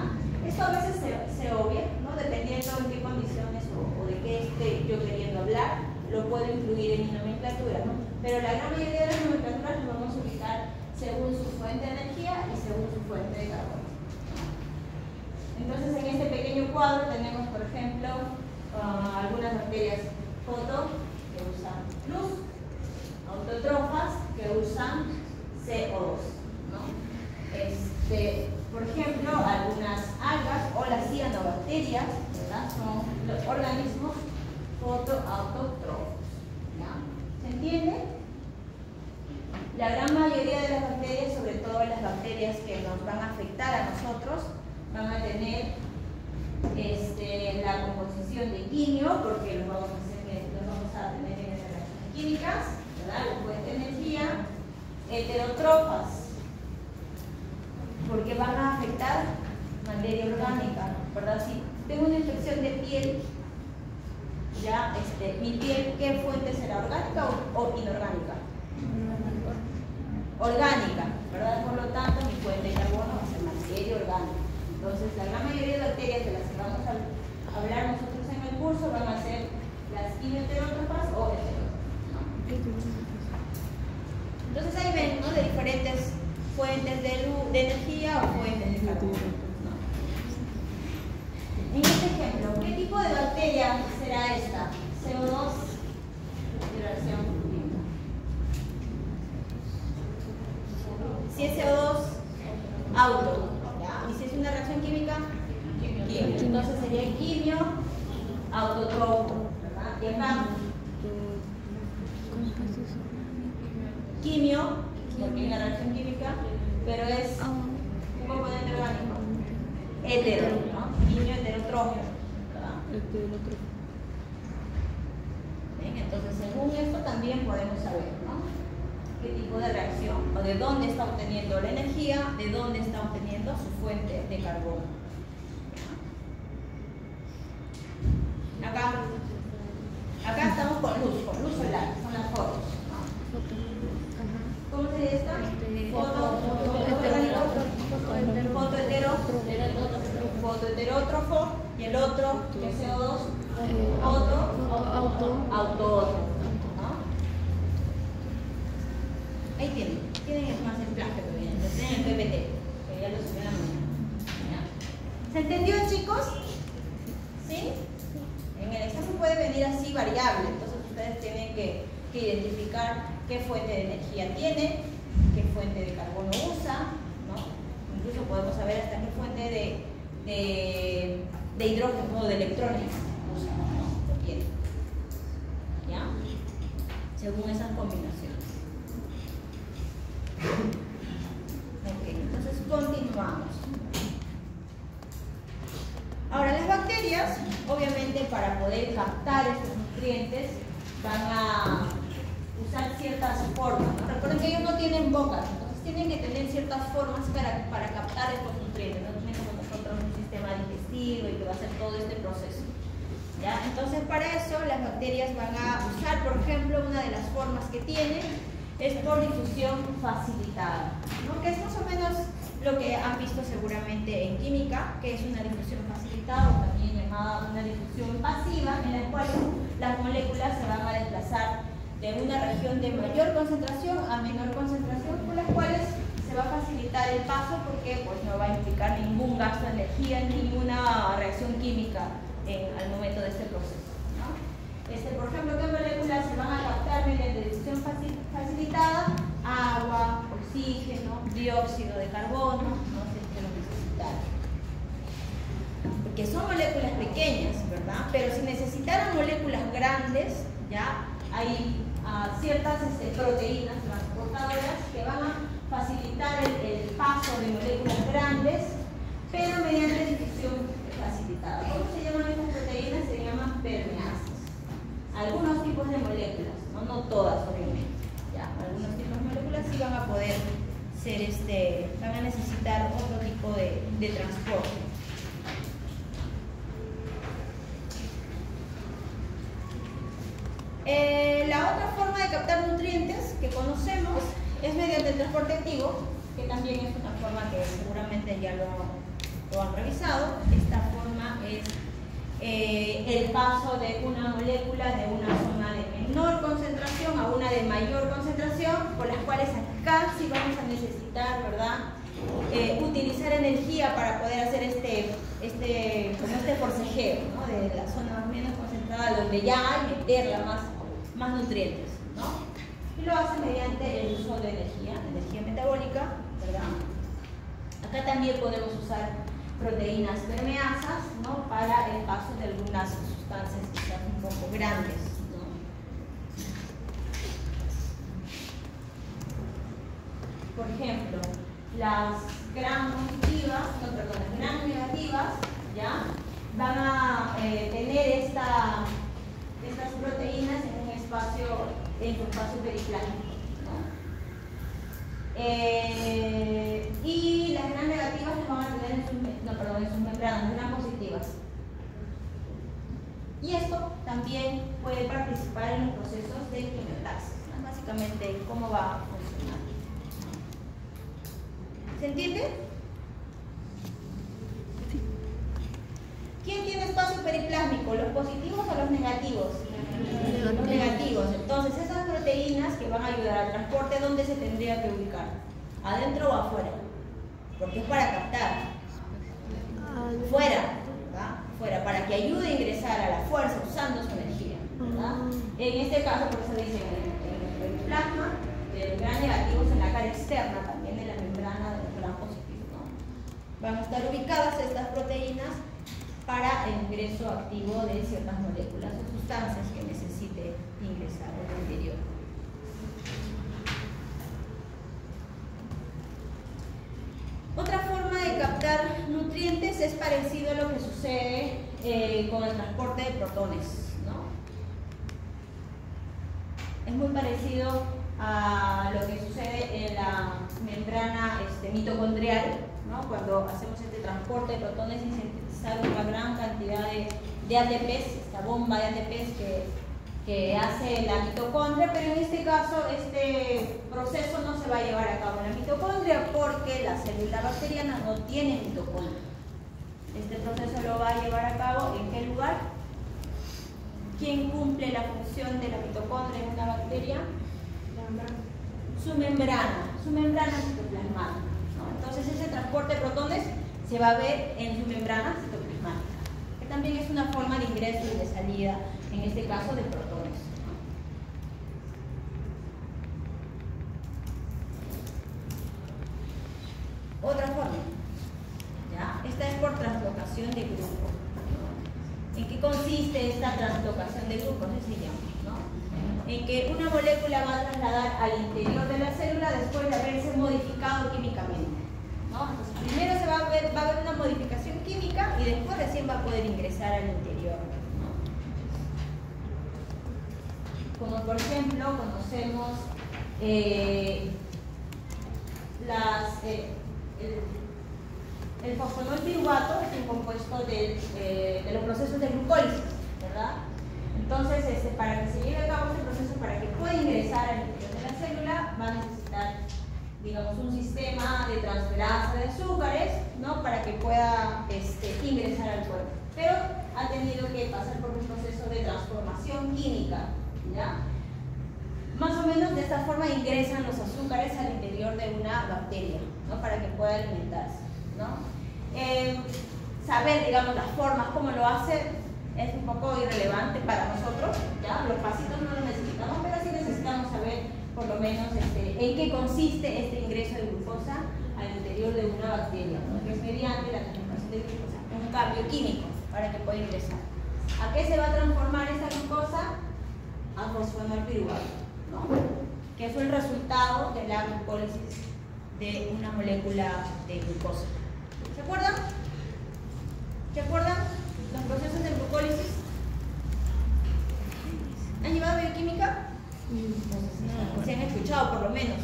Esto a veces se obvia, ¿no? Dependiendo en qué condiciones o de qué esté yo queriendo hablar, lo puedo incluir en mi nomenclatura, ¿no? Pero la gran mayoría de las nomenclaturas las vamos a ubicar según su fuente de energía y según su fuente de carbono. Entonces, en este pequeño cuadro tenemos, por ejemplo, algunas bacterias foto que usan luz, autótrofas que usan CO2, ¿no? Por ejemplo, algunas algas o las cianobacterias, ¿verdad? Son los organismos fotoautótrofos, ¿ya? ¿Se entiende? La gran mayoría de las bacterias, sobre todo las bacterias que nos van a afectar a nosotros, van a tener la composición de quimio, porque los vamos a tener en las reacciones químicas, ¿verdad? La fuente de energía, heterótrofas, porque van a afectar materia orgánica, ¿verdad? Si tengo una infección de piel, ya, mi piel, ¿qué fuente será? ¿Orgánica o inorgánica? Orgánica, ¿verdad? Por lo tanto, mi fuente de carbono va a ser materia orgánica. Entonces, la gran mayoría de bacterias de las que vamos a hablar nosotros en el curso van a ser las quimioheterótrofas o heterótrofas, ¿no? Entonces, ahí ven, ¿no? De diferentes fuentes de energía o fuentes de carbono, ¿no? En este ejemplo, ¿qué tipo de bacteria será esta? CO2 de reacción química. Si es CO2, auto. ¿Ya? Y si es una reacción química, quimio. Entonces sería quimio, autotrófico, ¿verdad? Y acá, quimio, porque es la reacción química, pero es un componente orgánico. Hetero, ¿no? Quimio heterotrófico, ¿verdad? Bien, entonces según esto también podemos saber, ¿no? Qué tipo de reacción, o de dónde está obteniendo la energía, de dónde está obteniendo su fuente de carbono. Acá estamos con luz solar, son las fotos, ¿no? ¿Cómo sería esta? Foto heterótrofo, y el otro, que es CO2, autótrofo, ¿no? Ahí tienen más el plagio que viene, lo tienen en PPT, que ya lo subí a la mañana. ¿Se entendió, chicos? ¿Sí? En el examen puede venir así variable, entonces ustedes tienen que identificar qué fuente de energía tiene, qué fuente de carbono usa, ¿no? Incluso podemos saber hasta qué fuente de hidrógeno o de electrones usa, ¿no? Lo tiene. ¿Ya? Según esas combinaciones. Ok, entonces continuamos. Ahora, las bacterias, obviamente, para poder captar estos nutrientes, van a usar ciertas formas, ¿no? Recuerden que ellos no tienen bocas, entonces tienen que tener ciertas formas para captar estos nutrientes. No tienen como nosotros un sistema digestivo y que va a hacer todo este proceso, ¿ya? Entonces, para eso, las bacterias van a usar, por ejemplo, una de las formas que tienen es por difusión facilitada, ¿no? Que es más o menos lo que han visto seguramente en química, que es una difusión facilitada o también llamada una difusión pasiva, en la cual las moléculas se van a desplazar de una región de mayor concentración a menor concentración, por las cuales se va a facilitar el paso porque pues, no va a implicar ningún gasto de energía, ninguna reacción química al momento de este proceso, ¿no? Por ejemplo, ¿qué moléculas se van a captar mediante difusión facilitada? Agua, oxígeno, dióxido de carbono, no sé si lo necesitan. Porque son moléculas pequeñas, ¿verdad? Pero si necesitamos facilitar a moléculas grandes, ¿ya? Hay ciertas proteínas transportadoras que van a facilitar el paso de moléculas grandes, pero mediante difusión facilitada. ¿Cómo se llaman estas proteínas? Se llaman permeasas. Algunos tipos de moléculas, no todas obviamente. ¿Ya? Algunos tipos de moléculas sí van a poder ser, van a necesitar otro tipo de transporte. La otra forma de captar nutrientes que conocemos es mediante el transporte activo, que también es una forma que seguramente ya lo han revisado. Esta forma es el paso de una molécula de una zona de menor concentración a una de mayor concentración, por las cuales acá sí vamos a necesitar, ¿verdad?, utilizar energía para poder hacer como este forcejeo, ¿no?, de la zona menos concentrada donde ya hay meterla más nutrientes, ¿no? Y lo hace mediante el uso de energía metabólica, ¿verdad? Acá también podemos usar proteínas permeasas, ¿no?, para el paso de algunas sustancias quizás un poco grandes, ¿no? Por ejemplo, las gram negativas, ¿ya?, van a tener estas proteínas en su espacio periplástico, ¿no? Y las gram negativas las van a tener en sus membranas, gram positivas. Y esto también puede participar en los procesos de quimiotaxis, ¿no? Básicamente, cómo va a funcionar. ¿Se entiende? ¿Quién tiene espacio periplásmico? ¿Los positivos o los negativos? Los negativos. Entonces, esas proteínas que van a ayudar al transporte, ¿dónde se tendría que ubicar? ¿Adentro o afuera? Porque es para captar. Fuera, ¿verdad? Fuera, para que ayude a ingresar a la fuerza usando su energía, ¿verdad? En este caso, por eso dicen en el periplasma, el gran negativo es en la cara externa también de la membrana del gran positivo, ¿no? Van a estar ubicadas estas proteínas para el ingreso activo de ciertas moléculas o sustancias que necesite ingresar al interior. Otra forma de captar nutrientes es parecido a lo que sucede con el transporte de protones, ¿no? Es muy parecido a lo que sucede en la membrana mitocondrial, ¿no? Cuando hacemos este transporte de protones y sintetizar una gran cantidad de ATPs, esta bomba de ATPs que hace la mitocondria, pero en este caso este proceso no se va a llevar a cabo en la mitocondria porque la célula bacteriana no tiene mitocondria. Este proceso lo va a llevar a cabo ¿en qué lugar? ¿Quién cumple la función de la mitocondria en una bacteria? Su membrana citoplasmática, ¿no? Entonces ese transporte de protones se va a ver en su membrana citoplasmática, que también es una forma de ingreso y de salida, en este caso de protones. Otra forma, ¿ya? Esta es por translocación de grupo, ¿no? ¿En qué consiste esta translocación de grupo? Así se llama, ¿no? En que una molécula va a trasladar al interior de la célula después de haberse modificado químicamente, ¿no? Entonces, primero va a haber una modificación química y después recién va a poder ingresar al interior, ¿no? Como por ejemplo conocemos el fosfonol piruvato, es un compuesto de los procesos de glucólisis, ¿verdad? Entonces, para que se lleve a cabo este proceso, para que pueda ingresar al interior de la célula, va a necesitar, digamos, un sistema de transferasa de azúcares, ¿no?, para que pueda ingresar al cuerpo. Pero ha tenido que pasar por un proceso de transformación química, ¿ya? Más o menos de esta forma ingresan los azúcares al interior de una bacteria, ¿no?, para que pueda alimentarse, ¿no? Saber, digamos, las formas, cómo lo hace, es un poco irrelevante para nosotros, ¿ya? Los pasitos no los necesitamos, pero sí necesitamos saber por lo menos en qué consiste este ingreso de glucosa al interior de una bacteria, ¿no?, que es mediante la transformación de glucosa, un cambio químico para que pueda ingresar. ¿A qué se va a transformar esta glucosa? A fosfonolpiruvato, ¿no? Que fue el resultado de la glucólisis de una molécula de glucosa. ¿Se acuerdan? ¿Se acuerdan los procesos de glucólisis? ¿Han llevado bioquímica? No, se han escuchado por lo menos.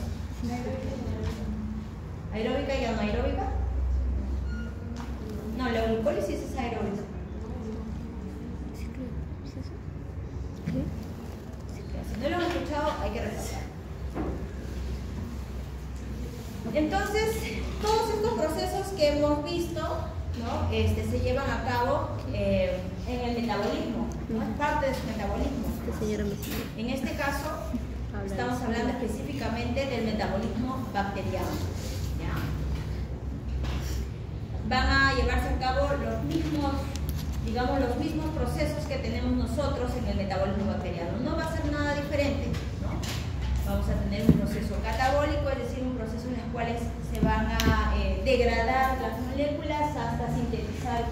¿Aeróbica y anaeróbica? No, la glucólisis es aeróbica. Si no lo han escuchado, hay que repasar. Entonces, todos estos procesos que hemos visto, ¿no? Se llevan a cabo en el metabolismo, ¿no? Es parte de su metabolismo. En este caso, estamos hablando específicamente del metabolismo bacteriano, ¿ya? Van a llevarse a cabo los mismos, digamos, los mismos procesos que tenemos nosotros en el metabolismo bacteriano. No va a ser nada diferente, ¿no? Vamos a tener un proceso catabólico, es decir, un proceso en el cual se van a degradar las moléculas hasta sintetizar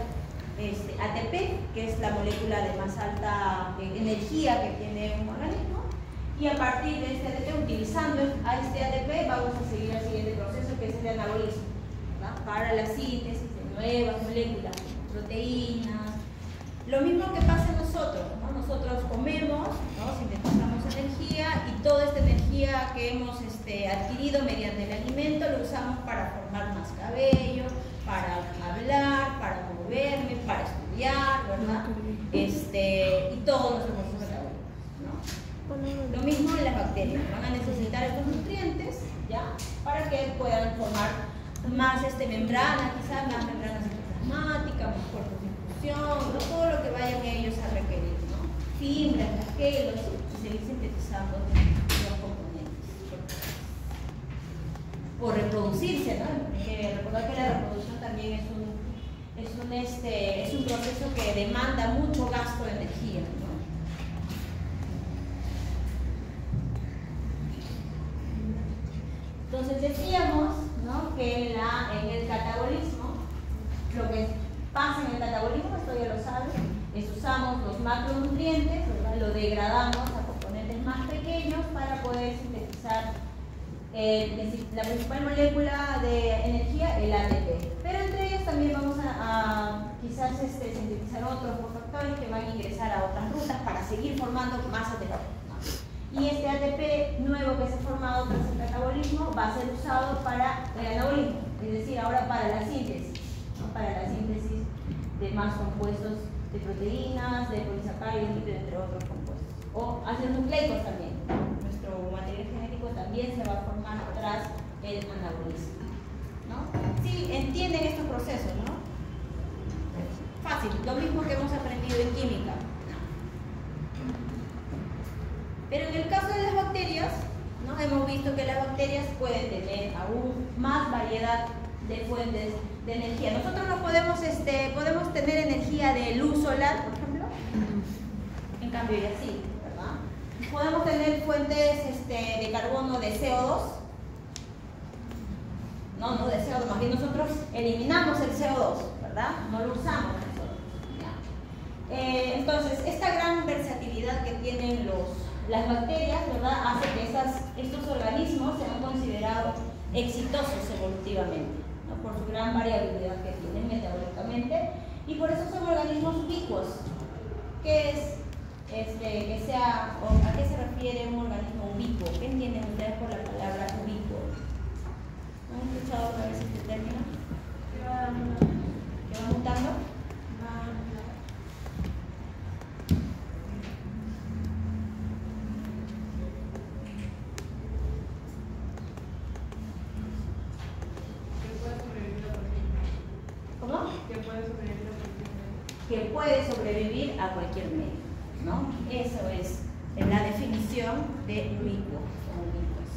ATP, que es la molécula de más alta energía que tiene un organismo, y a partir de este ATP, utilizando a este ATP, vamos a seguir al siguiente proceso, que es el anabolismo, ¿no? Para la síntesis de nuevas moléculas, proteínas. Lo mismo que pasa en nosotros, ¿no? Nosotros comemos, ¿no? Sintetizamos energía y toda esta energía que hemos adquirido mediante el alimento lo usamos para formar más cabello, para hablar, para moverme, para estudiar, ¿verdad? Y todos los procesos metabólicos, ¿no? Lo mismo en las bacterias, van a necesitar estos nutrientes, ¿ya? Para que puedan formar más membranas, quizás más membranas citoplasmáticas, más cuerpos de infusión, ¿no? Todo lo que vayan ellos a requerir, ¿no? Fibras, flagelos, y seguir sintetizando los componentes. Por reproducirse, ¿no? Porque recordad que la reproducción también es un proceso que demanda mucho gasto de energía, ¿no? Entonces decíamos, ¿no? Que en el catabolismo, lo que pasa en el catabolismo, esto ya lo saben, es usamos los macronutrientes, ¿verdad? Lo degradamos a componentes más pequeños para poder sintetizar la principal molécula de energía, el ATP. Pero entre ellos también vamos a quizás sintetizar otros cofactores que van a ingresar a otras rutas para seguir formando más ATP. Y este ATP nuevo que se ha formado tras el catabolismo va a ser usado para el anabolismo, es decir, ahora para la síntesis, ¿no? Para la síntesis de más compuestos de proteínas, de polisacáridos, entre otros compuestos. O ácidos nucleicos también. Nuestro material genético también se va a formar tras el anabolismo, ¿no? Sí, entienden estos procesos, ¿no? Fácil, lo mismo que hemos aprendido en química. Pero en el caso de las bacterias, ¿no? Hemos visto que las bacterias pueden tener aún más variedad de fuentes de energía. Nosotros no podemos tener energía de luz solar, por ejemplo. En cambio, ya sí, ¿verdad? Podemos tener fuentes de carbono de CO2. No de CO2, más bien nosotros eliminamos el CO2, ¿verdad? No lo usamos nosotros. Entonces, esta gran versatilidad que tienen las bacterias, ¿verdad? Hace que estos organismos sean considerados exitosos evolutivamente, ¿no? Por su gran variabilidad que tienen metabólicamente, y por eso son organismos ubicuos. ¿Qué es? ¿A qué se refiere un organismo ubicuo? ¿Qué entienden ustedes por la palabra ubicuo? ¿Han escuchado otra vez este término? ¿Que va mutando? Que puede sobrevivir a cualquier medio, ¿no? Eso es la definición de ubicuo o ubicuos.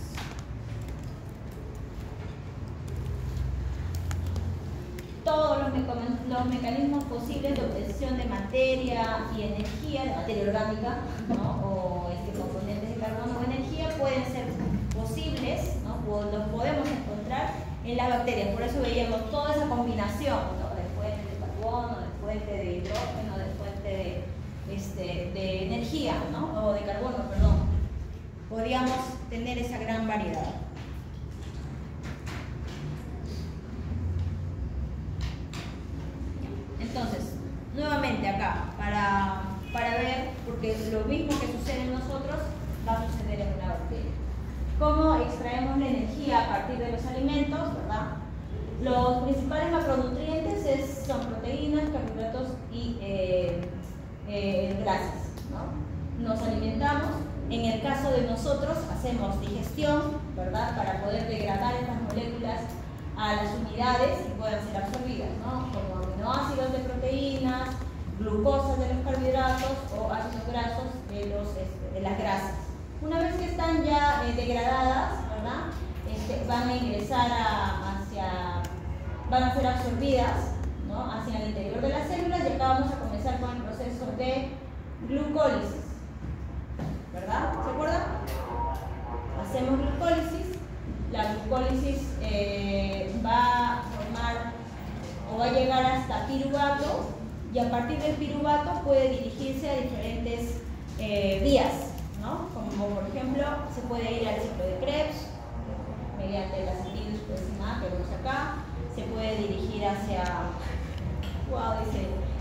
Todos los mecanismos posibles de obtención de materia y energía, de materia orgánica, ¿no? O componentes de carbono o energía pueden ser posibles, ¿no? Los podemos encontrar en las bacterias. Por eso veíamos toda esa combinación, ¿no? De fuentes de carbono, de fuente de hidrógeno, de fuente energía, ¿no? O de carbono, perdón, podríamos tener esa gran variedad. Entonces, nuevamente acá, para ver, porque lo mismo que sucede en nosotros va a suceder en una bacteria. ¿Cómo extraemos la energía a partir de los alimentos, verdad? Los principales macronutrientes son proteínas, carbohidratos y grasas, ¿no? Nos alimentamos. En el caso de nosotros hacemos digestión, ¿verdad? Para poder degradar estas moléculas a las unidades y puedan ser absorbidas, ¿no? Como aminoácidos de proteínas, glucosas de los carbohidratos o ácidos grasos de las grasas. Una vez que están ya degradadas, ¿verdad? Van a ingresar van a ser absorbidas, ¿no? Hacia el interior de las células, y acá vamos a comenzar con el proceso de glucólisis, ¿verdad? ¿Se acuerdan? Hacemos glucólisis. La glucólisis va a formar o va a llegar hasta piruvato, y a partir del piruvato puede dirigirse a diferentes vías, ¿no? Como por ejemplo, se puede ir al ciclo de Krebs mediante la acetildehidratosa que vemos acá. Se puede dirigir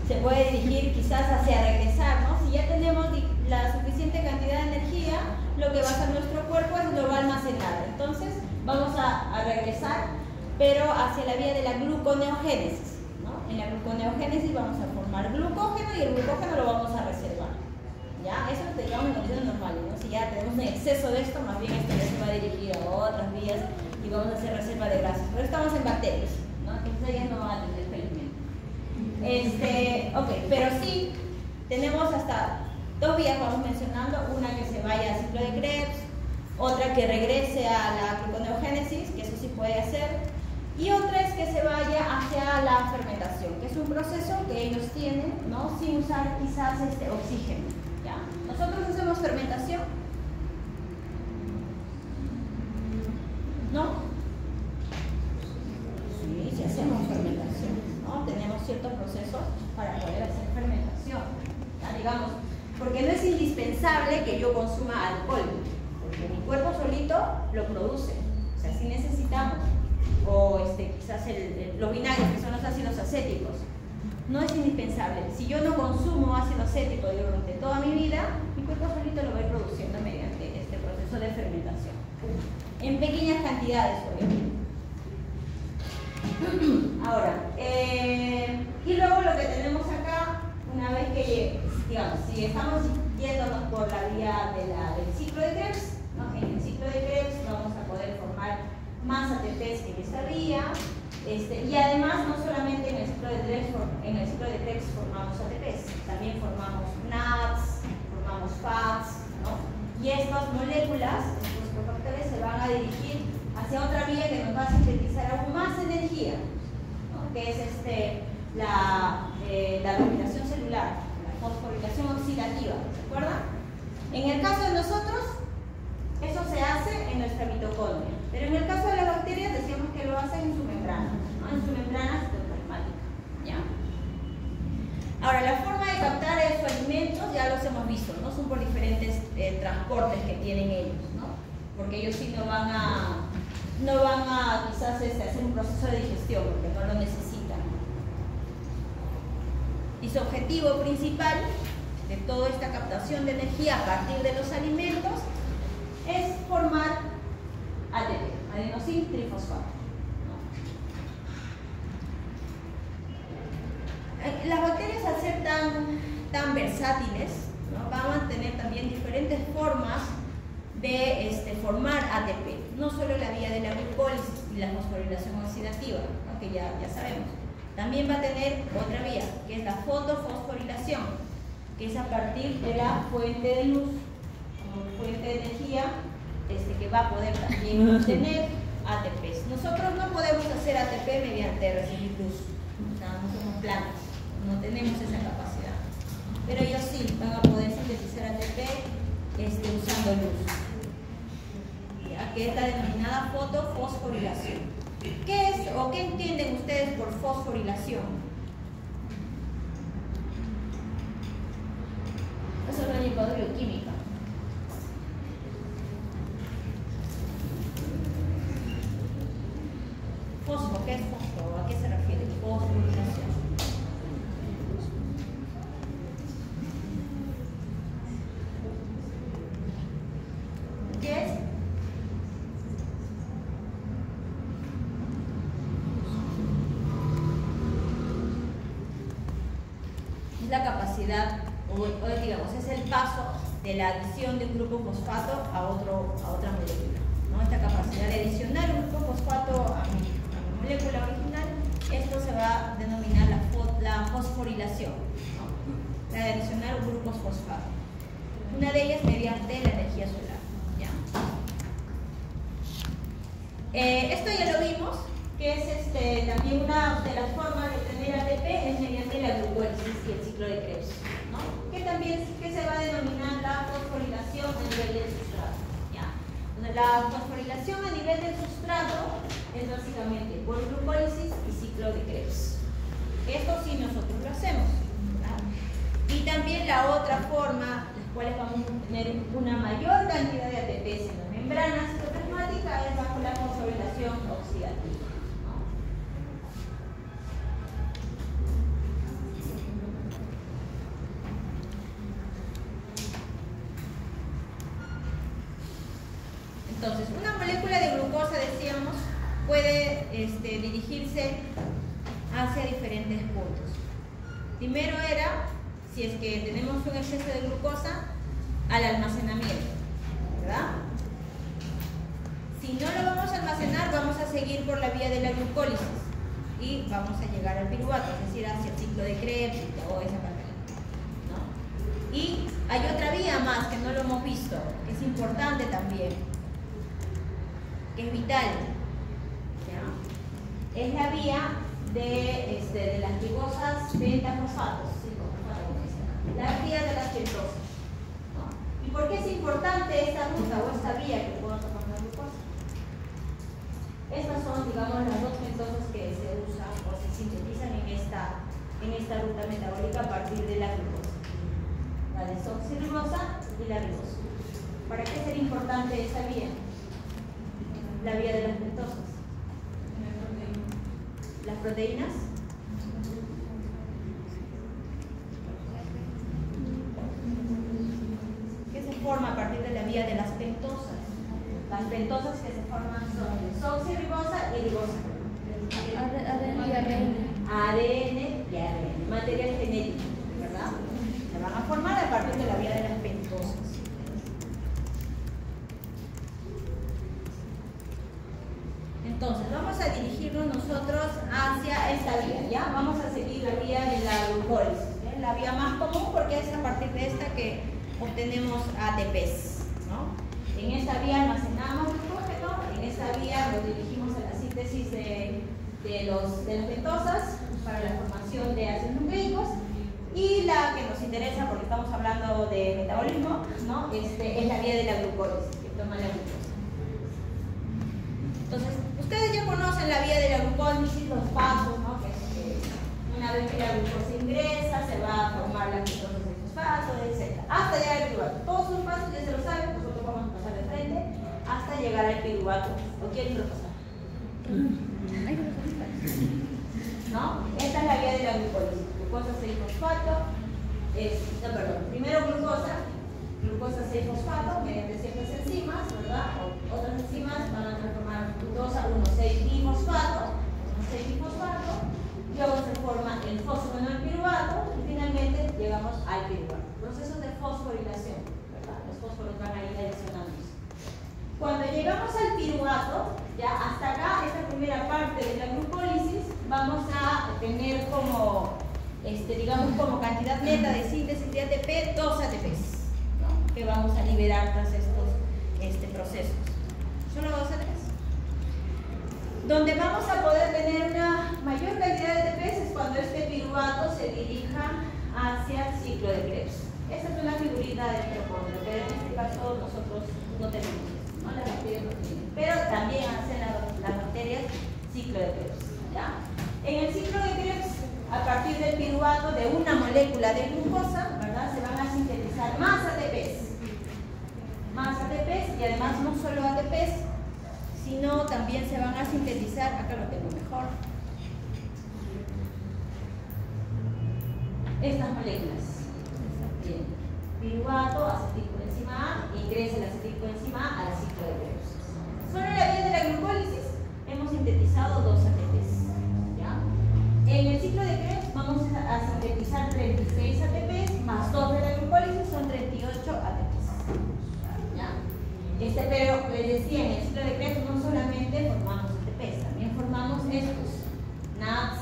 se puede dirigir quizás hacia regresar, ¿no? Si ya tenemos la suficiente cantidad de energía, lo que va a hacer nuestro cuerpo es lo va a almacenar. Entonces vamos a regresar, pero hacia la vía de la gluconeogénesis, ¿no? En la gluconeogénesis vamos a formar glucógeno, y el glucógeno lo vamos a reservar, ¿ya? Eso lo tengamos en condiciones normales, ¿no? Si ya tenemos un exceso de esto, más bien esto ya se va a dirigir a otras vías y vamos a hacer reserva de grasas. Pero estamos en bacterias, ¿no? Entonces ellas no van a tener felizmente. Ok, pero sí tenemos hasta dos vías, vamos mencionando: una que se vaya al ciclo de Krebs, otra que regrese a la gluconeogénesis, que eso sí puede hacer, y otra es que se vaya hacia la fermentación, que es un proceso que ellos tienen, ¿no? Sin usar quizás oxígeno, ¿ya? Nosotros hacemos fermentación, ¿no? Sí, sí hacemos fermentación, ¿no? Tenemos ciertos procesos para poder hacer fermentación, ¿ya? Digamos, porque no es indispensable que yo consuma alcohol, porque mi cuerpo solito lo produce, o sea, si necesitamos, o quizás los vinagres, que son los ácidos acéticos, no es indispensable. Si yo no consumo ácido acético durante toda mi vida, mi cuerpo solito lo va a ir produciendo mediante este proceso de fermentación, en pequeñas cantidades, obviamente. Ahora, y luego lo que tenemos acá, una vez que, digamos, si estamos yéndonos por la vía del ciclo de Krebs, ¿no? En el ciclo de Krebs vamos a poder formar más ATPs en esta vía, y además no solamente en el ciclo de Krebs formamos ATPs, también formamos NADs, formamos FADs, ¿no? Y estas moléculas, estos cofactores, se van a dirigir hacia otra vía que nos va a sintetizar aún más energía, ¿no? Que es la respiración celular, la fosforilación oxidativa, ¿se acuerdan? En el caso de nosotros, eso se hace en nuestra mitocondria, pero en el caso de las bacterias decíamos que lo hacen en su membrana, ¿no? En su membrana citoplasmática, ¿ya? Ahora, la forma de captar esos alimentos ya los hemos visto, ¿no? Son por diferentes transportes que tienen ellos, ¿no? Porque ellos sí no van a quizás hacer un proceso de digestión, porque no lo necesitan. Y su objetivo principal de toda esta captación de energía a partir de los alimentos es formar ATP, adenosin trifosfato, ¿no? Las bacterias, al ser tan versátiles, ¿no? Van a tener también diferentes formas de formar ATP, no solo la vía de la glucólisis y la fosforilación oxidativa, ¿no? Que ya sabemos. También va a tener otra vía, que es la fotofosforilación, que es a partir de la fuente de luz, como fuente de energía, que va a poder también obtener ATPs. Nosotros no podemos hacer ATP mediante recibir luz, o sea, no somos plantas, no tenemos esa capacidad, pero ellos sí van a poder sintetizar ATP usando luz, ¿ya? Que es la denominada fotofosforilación. ¿Qué es o qué entienden ustedes por fosforilación? Eso es lo único método de bioquímica. Fosfo, ¿qué es fosfo? ¿A qué se refiere? Fosforilación. ¿Qué es? Es la capacidad, o digamos, es el paso de la adición de un grupo fosfato a otra molécula, ¿no? Esta capacidad de adicionar un grupo fosfato a mi molécula original, esto se va a denominar la fosforilación, ¿no? La de adicionar grupos fosfato. Una de ellas mediante la energía solar, ¿ya? Esto ya lo vimos, que es también una de las formas de tener ATP es mediante la glucólisis y el ciclo de Krebs, ¿no? Que se va a denominar la fosforilación a nivel del sustrato, ¿ya? Entonces, la fosforilación a nivel del sustrato es básicamente por glucólisis y ciclo de Krebs. Esto sí nosotros lo hacemos, ¿verdad? Y también la otra forma, las cuales vamos a obtener una mayor cantidad de ATP en las membranas citoplasmáticas, es bajo la fosforilación oxidativa. Entonces, una molécula de glucosa, decíamos, puede dirigirse hacia diferentes puntos. Primero era, si es que tenemos un exceso de glucosa, al almacenamiento, ¿verdad? Si no lo vamos a almacenar, vamos a seguir por la vía de la glucólisis y vamos a llegar al piruvato, es decir, hacia el ciclo de Krebs o esa parte, ¿no? Y hay otra vía más que no lo hemos visto, que es importante también, que es vital, ¿ya? Es la vía de las glucosas pentafosfatos, la vía de las pentosas, ¿no? ¿Y por qué es importante esta ruta o esta vía que puedo tomar la glucosa? Estas son, digamos, las dos pentosas que se usan o se sintetizan en esta ruta metabólica a partir de la glucosa, la desoxirribosa y la ribosa. ¿Para qué sería importante esa vía? La vía de las pentosas. Las proteínas. ¿Qué se forma a partir de la vía de las pentosas? Las pentosas que se forman son desoxirribosa y ribosa. ADN y ARN. ADN y ARN, material genético, ¿verdad? Se van a formar a partir de la vía de las pentosas. Entonces, vamos a dirigirnos nosotros hacia esta vía, ¿ya? Vamos a seguir la vía de la glucólisis, ¿ya? La vía más común porque es a partir de esta que obtenemos ATPs, ¿no? En esta vía almacenamos glucógeno, en esta vía nos dirigimos a la síntesis de las pentosas para la formación de ácidos nucleicos, y la que nos interesa, porque estamos hablando de metabolismo, ¿no? Es la vía de la glucólisis, que toma la glucosa. Entonces, ustedes ya conocen la vía de la glucólisis, los pasos, ¿no? Que una vez que la glucosa ingresa, se va a formar la glucosa de fosfato, etc. Hasta llegar al piruvato. Todos sus pasos ya se lo saben, nosotros vamos a pasar de frente hasta llegar al piruvato. ¿O quieren repasar? ¿No? Esta es la vía de la glucólisis. Glucosa 6-fosfato, primero glucosa 6-fosfato mediante ciertas enzimas, ¿verdad? Otras enzimas van a transformar glucosa 1,6-bifosfato, luego se forma el fósforo en el piruvato y finalmente llegamos al piruvato. Procesos de fosforilación, ¿verdad? Los fósforos van a ir adicionándose. Cuando llegamos al piruvato, ya hasta acá, esta primera parte de la glucólisis, vamos a tener como, digamos, como cantidad neta de síntesis de ATP, 2 ATPs, ¿no? Que vamos a liberar tras estos procesos. Solo 2 ATPs. Donde vamos a poder tener una mayor cantidad de ATPs es cuando este piruvato se dirija hacia el ciclo de Krebs. Esta es una figurita del mitocondrio, pero en este caso nosotros no tenemos eso, ¿no? Las bacterias no tienen. Pero también hacen las bacterias ciclo de Krebs, ¿ya? En el ciclo de Krebs, a partir del piruvato de una molécula de glucosa, ¿verdad? Se van a sintetizar más ATP. ATPs, y además no solo ATPs, sino también se van a sintetizar, acá lo tengo mejor, estas moléculas. Bien. Piruvato, acetilcoenzima A, ingresa el acetilcoenzima A al ciclo de Krebs. Solo en la vía de la glucólisis hemos sintetizado 2 ATPs. ¿Ya? En el ciclo de Krebs vamos a sintetizar 36 ATPs más 2 de la glucólisis, son 38 ATPs. ¿Ya? Pero les decía, en el ciclo de Krebs no solamente formamos ATPs, también formamos estos, NADS,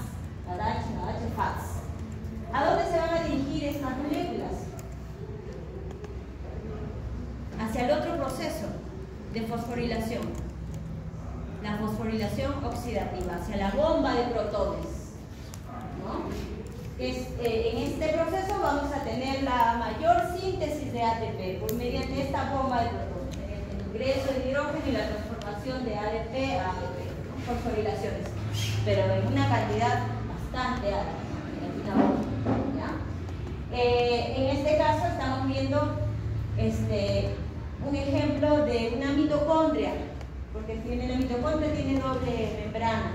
NADH, FADS. ¿A dónde se van a dirigir estas moléculas? Hacia el otro proceso de fosforilación, la fosforilación oxidativa, hacia la bomba de protones, ¿no? En este proceso vamos a tener la mayor síntesis de ATP por mediante esta bomba de protones, el ingreso de hidrógeno y la transformación de ADP a ATP, ¿no? Fosforilaciones, pero en una cantidad bastante alta, en una bomba, ¿ya? En este caso estamos viendo un ejemplo de una mitocondria, porque la mitocondria tiene doble membrana,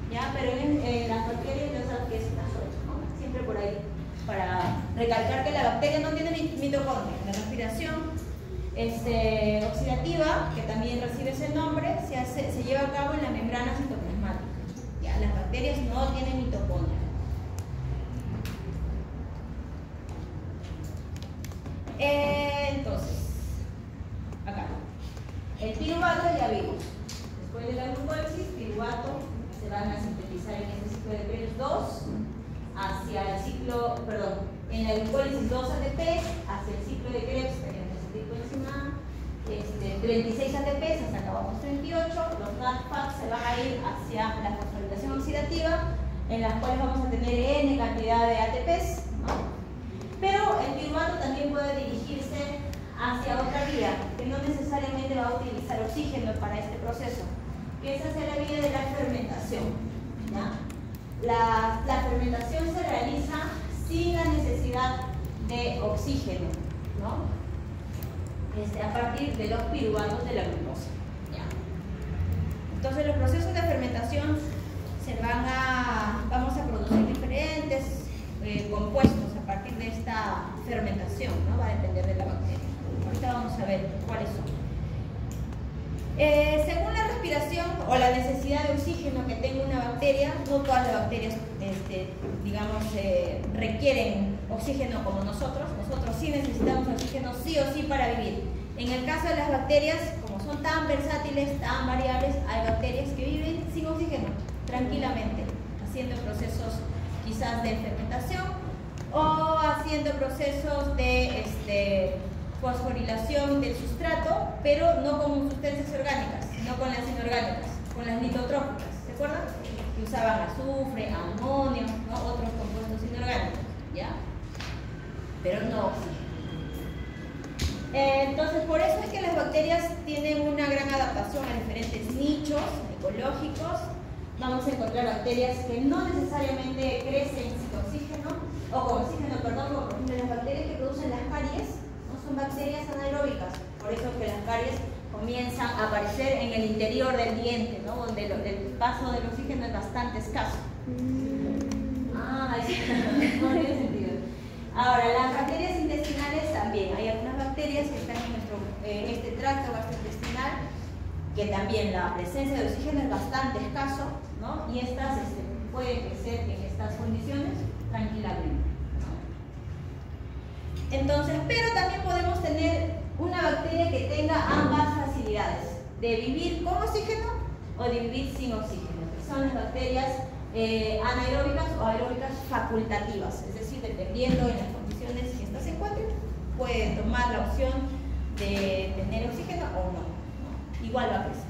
¿ya? Pero en las bacterias ya sabes que es una sola, ¿no? Siempre por ahí, para recalcar que la bacteria no tiene mitocondria. La respiración oxidativa, que también recibe ese nombre, se lleva a cabo en la membrana citoplasmática, ¿ya? Las bacterias no tienen mitocondria. Entonces, acá, el piruvato ya vimos. Después de la glucólisis, piruvato se van a sintetizar en este ciclo de Krebs 2 hacia el ciclo, perdón, en la glucólisis 2 ATPs hacia el ciclo de Krebs, en el acetilcoenzima A, 36 ATPs, hasta acabamos 38. Los NADPAC se van a ir hacia la fosforilación oxidativa, en las cuales vamos a tener N cantidad de ATPs, ¿no? Pero el piruvato también puede dirigirse hacia otra vía, que no necesariamente va a utilizar oxígeno para este proceso, que es hacia la vía de la fermentación, ¿ya? La fermentación se realiza sin la necesidad de oxígeno, ¿no? A partir de los piruvatos de la glucosa, ¿ya? Entonces los procesos de fermentación vamos a producir diferentes compuestos a partir de esta fermentación, ¿no? Va a depender de la bacteria. Ahorita vamos a ver cuáles son. Según la respiración o la necesidad de oxígeno que tenga una bacteria, no todas las bacterias, digamos, requieren oxígeno como nosotros. Nosotros sí necesitamos oxígeno sí o sí para vivir. En el caso de las bacterias, como son tan versátiles, tan variables, hay bacterias que viven sin oxígeno, tranquilamente, haciendo procesos quizás de fermentación o haciendo procesos de fosforilación del sustrato, pero no con sustancias orgánicas, sino con las inorgánicas, con las litotróficas, ¿se acuerdan? Que usaban azufre, amonio, ¿no? Otros compuestos inorgánicos, ¿ya? Pero no oxígeno. Entonces, por eso es que las bacterias tienen una gran adaptación a diferentes nichos ecológicos. Vamos a encontrar bacterias que no necesariamente crecen sin oxígeno, o con oxígeno, perdón, como por ejemplo las bacterias que producen las caries, ¿no? Son bacterias anaeróbicas, por eso es que las caries comienzan a aparecer en el interior del diente, ¿no? Donde el paso del oxígeno es bastante escaso. No tiene sentido. Ahora, las bacterias intestinales también. Hay algunas bacterias que están en este tracto gastrointestinal que también la presencia de oxígeno es bastante escaso, ¿no? Y estas pueden crecer en estas condiciones tranquilamente, ¿no? Entonces, pero también podemos tener una bacteria que tenga ambas facilidades, de vivir con oxígeno o de vivir sin oxígeno, que son las bacterias anaeróbicas o aeróbicas facultativas, es decir, dependiendo de las condiciones que éstas se encuentren, pueden tomar la opción de tener oxígeno o no. Igual va a crecer,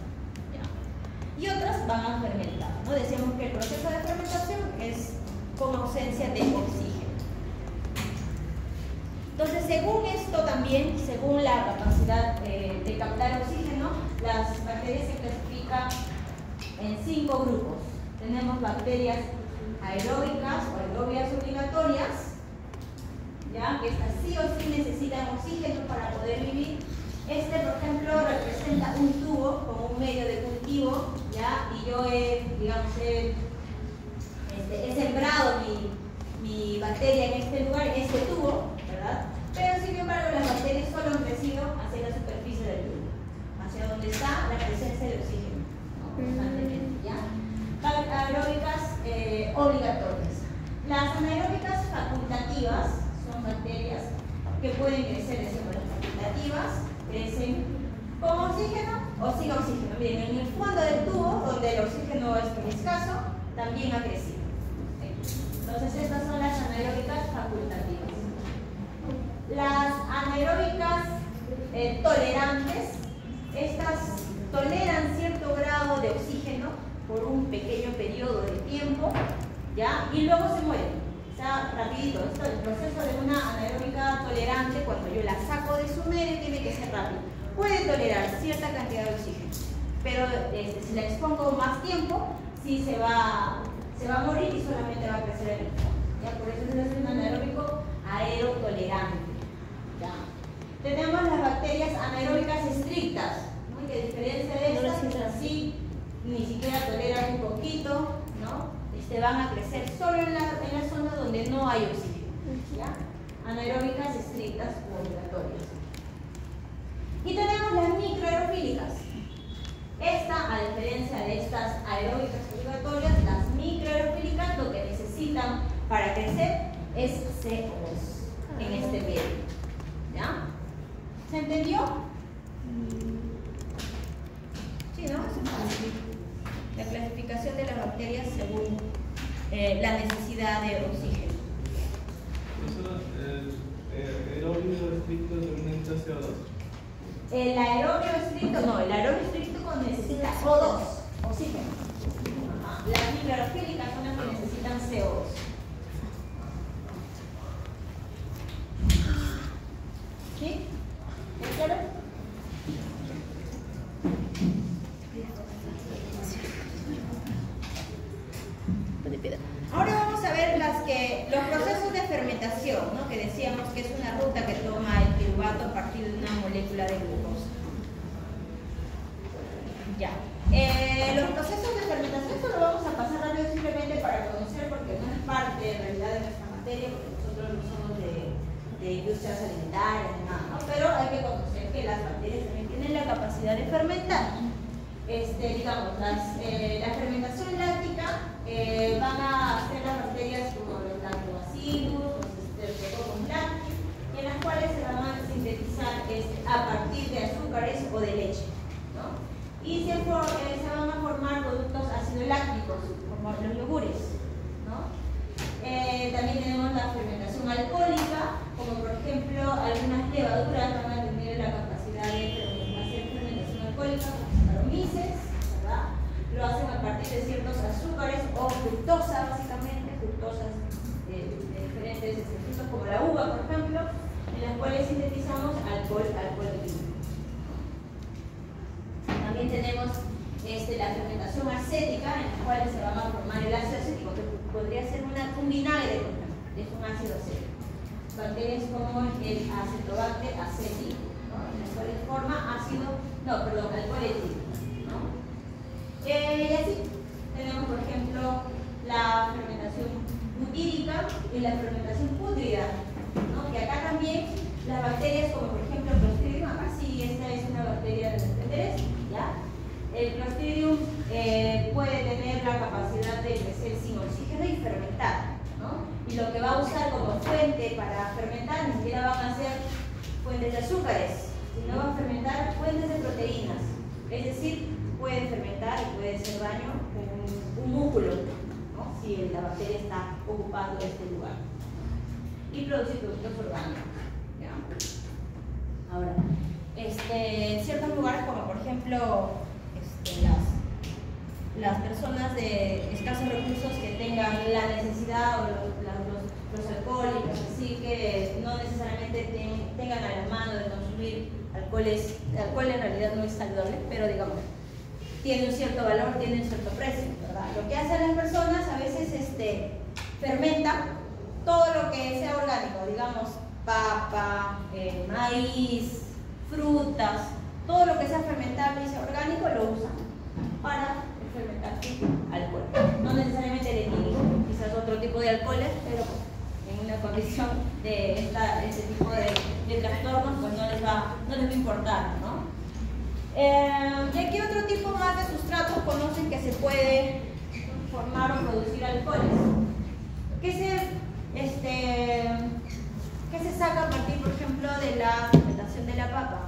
¿ya? Y otras van a fermentar, ¿no? Decíamos que el proceso de fermentación es con ausencia de oxígeno. Entonces, según esto también, según la capacidad de captar oxígeno, las bacterias se clasifican en 5 grupos. Tenemos bacterias aeróbicas o aerobias obligatorias, ¿ya? Que estas sí o sí necesitan oxígeno para poder vivir. Por ejemplo, medio de cultivo, ¿ya? Y yo he sembrado mi bacteria en este lugar, en este tubo, ¿verdad? Pero sin embargo las bacterias solo han crecido hacia la superficie del tubo, hacia donde está la presencia de oxígeno, ¿no? Constantemente, ¿ya? Aeróbicas obligatorias. Las anaeróbicas facultativas son bacterias que pueden crecer, decimos las facultativas, crecen con oxígeno o sin oxígeno. Miren, en el fondo del tubo, donde el oxígeno es escaso, también ha crecido. Entonces estas son las anaeróbicas facultativas. Las anaeróbicas tolerantes, estas toleran cierto grado de oxígeno por un pequeño periodo de tiempo, ¿ya? Y luego se mueren. O sea, rapidito, esto, el proceso de una anaeróbica tolerante, cuando yo la saco de su medio, tiene que ser rápido. Puede tolerar cierta cantidad de oxígeno, pero si la expongo más tiempo, sí se va a morir y solamente va a crecer el fondo, ¿ya? Por eso es un anaeróbico aerotolerante, ¿ya? Tenemos las bacterias anaeróbicas estrictas, ¿no? Que a diferencia de estas, así ni siquiera toleran un poquito, ¿no? Van a crecer solo en la zona donde no hay oxígeno, ¿ya? Anaeróbicas estrictas o obligatorias. Y tenemos las microaerofílicas. Esta, a diferencia de estas aeróbicas obligatorias, las microaerofílicas lo que necesitan para crecer es CO2 en este medio, ¿ya? ¿Se entendió? Sí, ¿no? La clasificación de las bacterias según la necesidad de oxígeno. ¿El aerobio estricto necesita CO2? El aerobio estricto, no, el aerobio estricto necesita O2, oxígeno. Ajá. Las microaerofílicas son las que necesitan CO2. ¿Sí? ¿Es claro? Ahora vamos a ver los procesos de fermentación, ¿no? Que decíamos que es una ruta que toma el piruvato a partir de una molécula de glucosa. Ya. Los procesos de fermentación, esto lo vamos a pasar rápido simplemente para conocer, porque no es parte en realidad de nuestra materia, porque nosotros no somos de industrias alimentarias ni nada, ¿no? Pero hay que conocer que las bacterias también tienen la capacidad de fermentar. Digamos, la fermentación láctica van a hacer las bacterias como los lactobacillus, los Streptococcus lactis, en las cuales se van a sintetizar a partir de azúcares o de leche, ¿no? Y se van a formar productos ácidos lácticos, como los yogures, ¿no? También tenemos la fermentación alcohólica, como por ejemplo algunas levaduras van a tener la capacidad de hacer fermentación alcohólica, ¿verdad? Lo hacen a partir de ciertos azúcares o fructosa, básicamente, fructosas de diferentes frutos, como la uva, por ejemplo, en las cuales sintetizamos alcohol etílico. También tenemos la fermentación acética, en las cuales se va a formar el ácido acético, que podría ser un vinagre, por ejemplo, es un ácido acético. Bacterias como el Acetobacter aceti, ¿no? En las cuales forma alcohol etílico. Y así tenemos, por ejemplo, la fermentación butírica y la fermentación pútrida, ¿no? Que acá también las bacterias, como por ejemplo el Clostridium, acá sí, esta es una bacteria de interés, ¿ya? El Clostridium puede tener la capacidad de crecer sin oxígeno y fermentar, ¿no? Y lo que va a usar como fuente para fermentar ni siquiera van a ser fuentes de azúcares, sino van a fermentar fuentes de proteínas, es decir, puede fermentar y puede hacer daño con un músculo, ¿no? Si la bacteria está ocupando este lugar. Y producir productos orgánicos, ¿ya? Ahora, en ciertos lugares, como por ejemplo las personas de escasos recursos que tengan la necesidad o los alcohólicos, así que no necesariamente tengan a la mano de consumir alcoholes. El alcohol en realidad no es saludable, pero digamos, tiene un cierto valor, tiene un cierto precio, ¿verdad? Lo que hacen las personas a veces fermentan todo lo que sea orgánico, digamos papa, maíz, frutas, todo lo que sea fermentable y sea orgánico lo usan alcohol. No necesariamente el etílico, quizás otro tipo de alcoholes, pero en una condición de este tipo de trastornos, pues no les va a importar, ¿no? Y aquí otro tipo más de sustratos conocen que se puede formar o producir alcoholes. ¿Qué se saca a partir, por ejemplo, de la fermentación de la papa?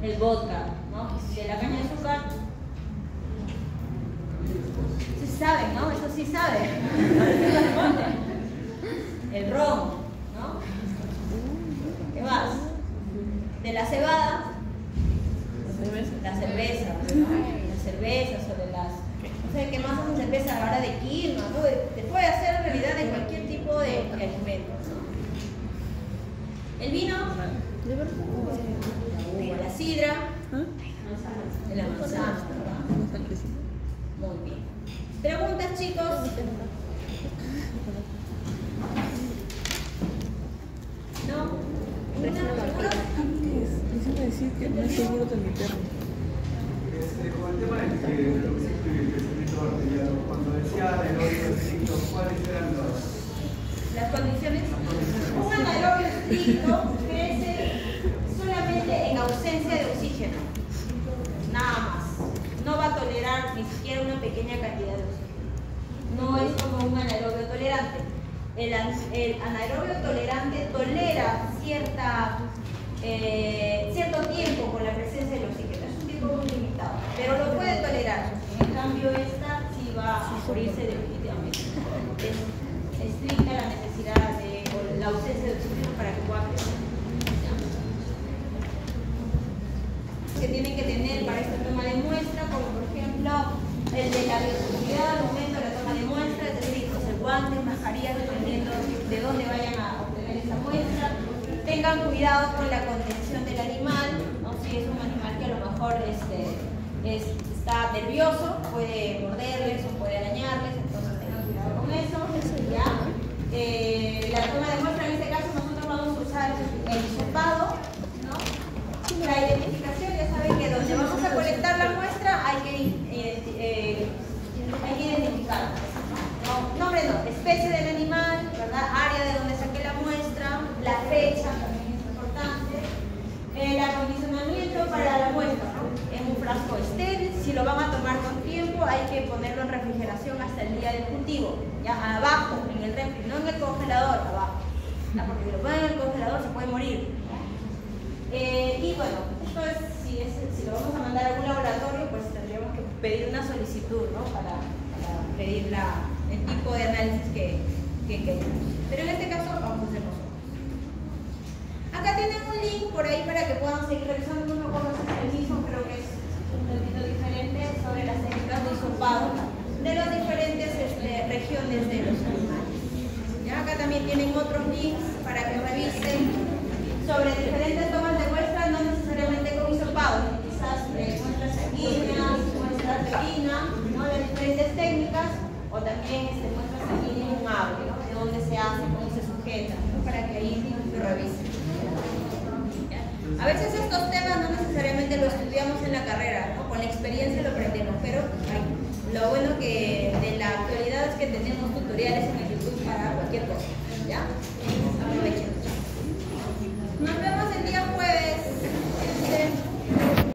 El vodka, ¿no? De la caña de azúcar. Sí saben, ¿no? Eso sí saben. El ron, ¿no? ¿Qué más? De la cebada. La cerveza, ¿no? Las cervezas o de las... No sé qué más hacen cerveza ahora de quinoa, ¿no? Se puede hacer en realidad de cualquier tipo de alimento, ¿no? El vino, la sidra, de la manzana, ¿verdad? Muy bien. Preguntas, chicos. ¿No? Quisiera decir que no es seguro de mi perro. Con el tema del que se escribe el escritor arteliano, cuando decía anaerobio estricto, ¿cuáles eran las condiciones? Un anaerobio estricto crece solamente en ausencia de oxígeno, nada más. No va a tolerar ni siquiera una pequeña cantidad de oxígeno. No es como un anaerobio tolerante. El anaerobio tolerante tolera cierto tiempo con la presencia del oxígeno. Es un tiempo muy limitado, pero lo puede tolerar. En cambio, esta sí va a morirse definitivamente. Es estricta la necesidad o la ausencia de oxígeno para que pueda crecer. Que tienen que tener para esta toma de muestra, como por ejemplo el de la bioseguridad al momento de la toma de muestra, es decir, guantes, mascarillas, dependiendo de dónde vayan a obtener esa muestra. Tengan cuidado con la contención del animal, ¿no? Si es un animal que a lo mejor está nervioso, puede morderles o puede arañarles, entonces tengan cuidado con eso. ¿Ya? La toma de muestra, en este caso nosotros vamos a usar el hisopado, ¿no? La identificación, ya saben que donde vamos a colectar la muestra hay que identificarla. Nombre no, especie del animal, ¿verdad? Área de donde saqué la muestra, la fecha también es importante, el acondicionamiento para la muestra, ¿no? En un frasco estéril, si lo van a tomar con tiempo hay que ponerlo en refrigeración hasta el día del cultivo, ya abajo, en el refri, no en el congelador, abajo, ¿ya? Porque si lo ponen en el congelador se puede morir, ¿no? Y bueno, esto es, si lo vamos a mandar a algún laboratorio, pues tendríamos que pedir una solicitud, ¿no? Para pedir el tipo de análisis que queremos. Pero en este caso vamos a hacer nosotros. Acá tienen un link por ahí para que puedan seguir revisando. No me acuerdo si es el mismo, creo que es un poquito diferente, sobre las técnicas de hisopado de las diferentes regiones de los animales. ¿Ya? Acá también tienen otros links para que revisen sobre diferentes tomas de muestras, no necesariamente con hisopado, quizás muestras sanguíneas, muestras de orina, ¿no? Las diferentes técnicas, o también muestras sanguíneas en un agua, ¿no? De dónde se hace, cómo se sujeta, ¿no? Para que ahí lo revisen. A veces estos temas no necesariamente lo estudiamos en la carrera, ¿no? Con la experiencia lo aprendemos, pero lo bueno que de la actualidad es que tenemos tutoriales en el